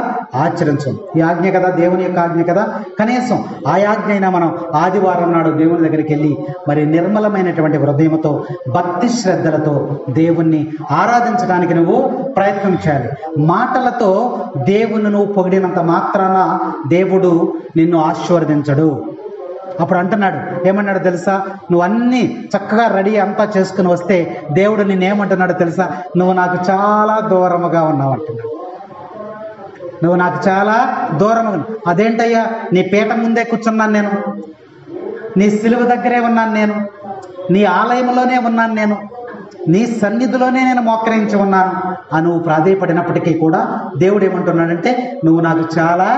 ఆచరించం. ఈ ఆజ్ఞ కదా, దేవుని యొక్క ఆజ్ఞ కదా. కనీసం ఆ ఆజ్ఞ అయినా మనం ఆదివారం నాడు దేవుని దగ్గరికి వెళ్ళి మరి నిర్మలమైనటువంటి హృదయంతో, భక్తి శ్రద్ధలతో దేవుణ్ణి ఆరాధించడానికి నువ్వు ప్రయత్నం చేయాలి. మాటలతో దేవుణ్ణి నువ్వు పొగిడినంత మాత్రాన దేవుడు నిన్ను ఆశీర్వదించడు. అప్పుడు అంటున్నాడు, ఏమన్నాడు తెలుసా? నువ్వు అన్నీ చక్కగా రెడీ అంతా చేసుకుని వస్తే దేవుడు నిన్నేమంటున్నాడు తెలుసా? నువ్వు నాకు చాలా దూరముగా ఉన్నావు అంటున్నాడు. నువ్వు నాకు చాలా దూరముగా. అదేంటయ్యా, నీ పీట ముందే కూర్చున్నాను నేను, నీ సిలువ దగ్గరే ఉన్నాను నేను, నీ ఆలయంలోనే ఉన్నాను నేను, నీ సన్నిధిలోనే నేను మోకరించి ఉన్నాను అని నువ్వు ప్రాధేయపడినప్పటికీ కూడా దేవుడు ఏమంటున్నాడంటే, నువ్వు నాకు చాలా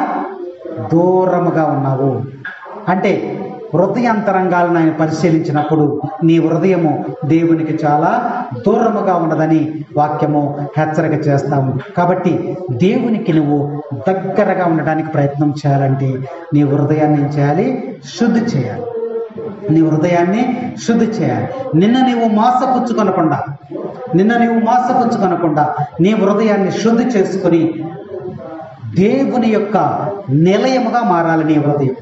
దూరముగా ఉన్నావు. అంటే హృదయాంతరంగాలను ఆయన పరిశీలించినప్పుడు నీ హృదయము దేవునికి చాలా దూరముగా ఉన్నదని వాక్యము హెచ్చరిక చేస్తాము. కాబట్టి దేవునికి నువ్వు దగ్గరగా ఉండడానికి ప్రయత్నం చేయాలంటే నీ హృదయాన్ని ఏం చేయాలి? శుద్ధి చేయాలి. నీ హృదయాన్ని శుద్ధి చేయాలి. నిన్న నీవు మోసపుచ్చుకొనకుండా నీ హృదయాన్ని శుద్ధి చేసుకుని దేవుని యొక్క నిలయముగా మారాలి నీ హృదయం.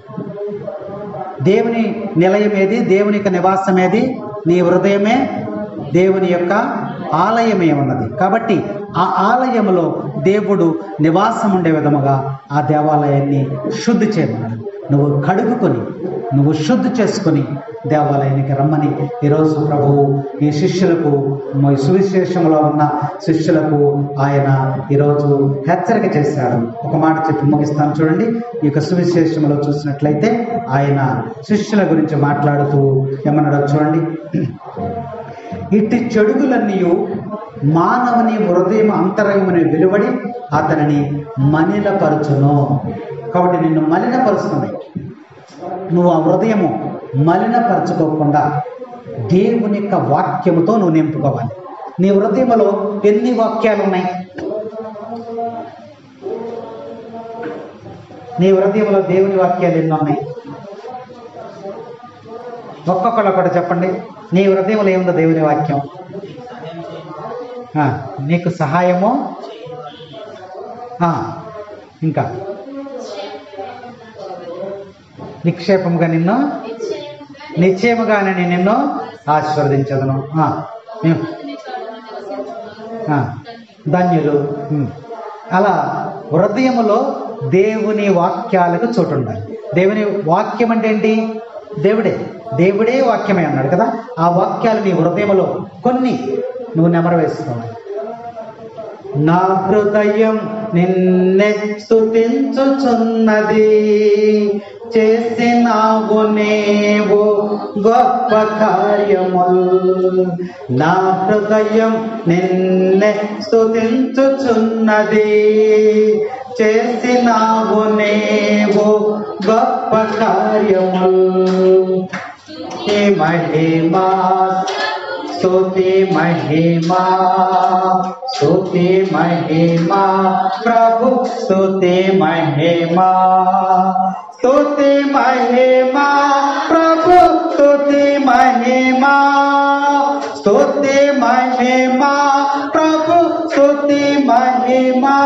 దేవుని నిలయం ఏది? దేవుని యొక్క నివాసం ఏది? నీ హృదయమే దేవుని యొక్క ఆలయమే ఉన్నది. కాబట్టి ఆ ఆలయంలో దేవుడు నివాసం ఉండే విధముగా ఆ దేవాలయాన్ని శుద్ధి చేయమన్నాడు. నువ్వు కడుగుకొని, నువ్వు శుద్ధి చేసుకొని దేవాలయానికి రమ్మని ఈరోజు ప్రభువు ఈ శిష్యులకు, సువిశేషంలో ఉన్న శిష్యులకు ఆయన ఈరోజు హెచ్చరిక చేశాడు. ఒక మాట చెప్పి ముగిస్తాను చూడండి. ఈ యొక్క సువిశేషంలో చూసినట్లయితే ఆయన శిష్యుల గురించి మాట్లాడుతూ ఏమన్నాడో చూడండి. ఇట్టి చెడుగులన్నీ మానవుని హృదయం అంతరంగముని వెలువడి అతనిని మలినపరచును. కాబట్టి నిన్ను మలినపరుస్తున్నాయి. నువ్వు ఆ హృదయము మలినపరచుకోకుండా దేవుని యొక్క వాక్యముతో నువ్వు నింపుకోవాలి. నీ హృదయంలో ఎన్ని వాక్యాలు ఉన్నాయి? నీ హృదయంలో దేవుని వాక్యాలు ఎన్ని ఉన్నాయి? ఒక్కొక్కడు ఒకటి చెప్పండి. నీ హృదయంలో ఏముందో దేవుని వాక్యం? నీకు సహాయము, ఇంకా నిక్షేపముగా నిన్ను, నిశ్చయముగానే నిన్ను ఆశీర్వదించదును. ధన్యులు. అలా హృదయములో దేవుని వాక్యాలకు చోటు ఉండాలి. దేవుని వాక్యం అంటే ఏంటి? దేవుడే వాక్యమే అన్నాడు కదా. ఆ వాక్యాలు నీ హృదయములో కొన్ని నువ్వు నెమరు వేసుకోవాలి. నా హృదయం నిన్నే స్తుతించుచున్నది, చేసినావు నీవు గొప్ప కార్యములు. నా హృదయం నిన్నే స్తుతించుచున్నది, చేసినావు నీవు గొప్ప కార్యములు. మహిమా స్తుతి మహిమా, స్తుతి మహిమా ప్రభు, స్తుతి మహిమా, స్తుతి మహిమా ప్రభు, స్తుతి మహిమా, స్తుతి మహిమా ప్రభు, స్తుతి మహిమా.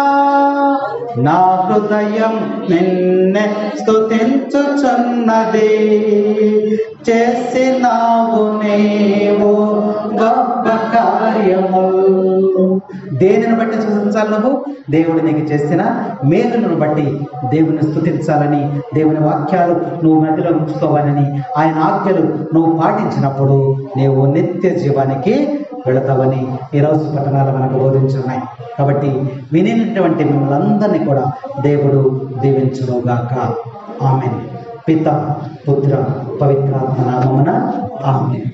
నా హృదయం నిన్నే స్తుతించుచున్నది, చేసినావు నీవు గొప్ప కార్యములు. దేనిని బట్టి స్తుతించాలి నువ్వు? దేవుడు నీకు చేసిన మేలును బట్టి దేవుని స్తుతించాలని, దేవుని వాక్యాలు నువ్వు మధ్యలో ఉంచుకోవాలని, ఆయన ఆజ్ఞలు నువ్వు పాటించినప్పుడు నీవు నిత్య జీవానికి వెళతావని ఈరోజు పట్టణాలు మనకు బోధించున్నాయి. కాబట్టి వినినటువంటి మిమ్మల్ని అందరినీ కూడా దేవుడు దీవించునుగాక. ఆమేన్. పిత పుత్ర పవిత్రాత్మ నామమున ఆమేన్.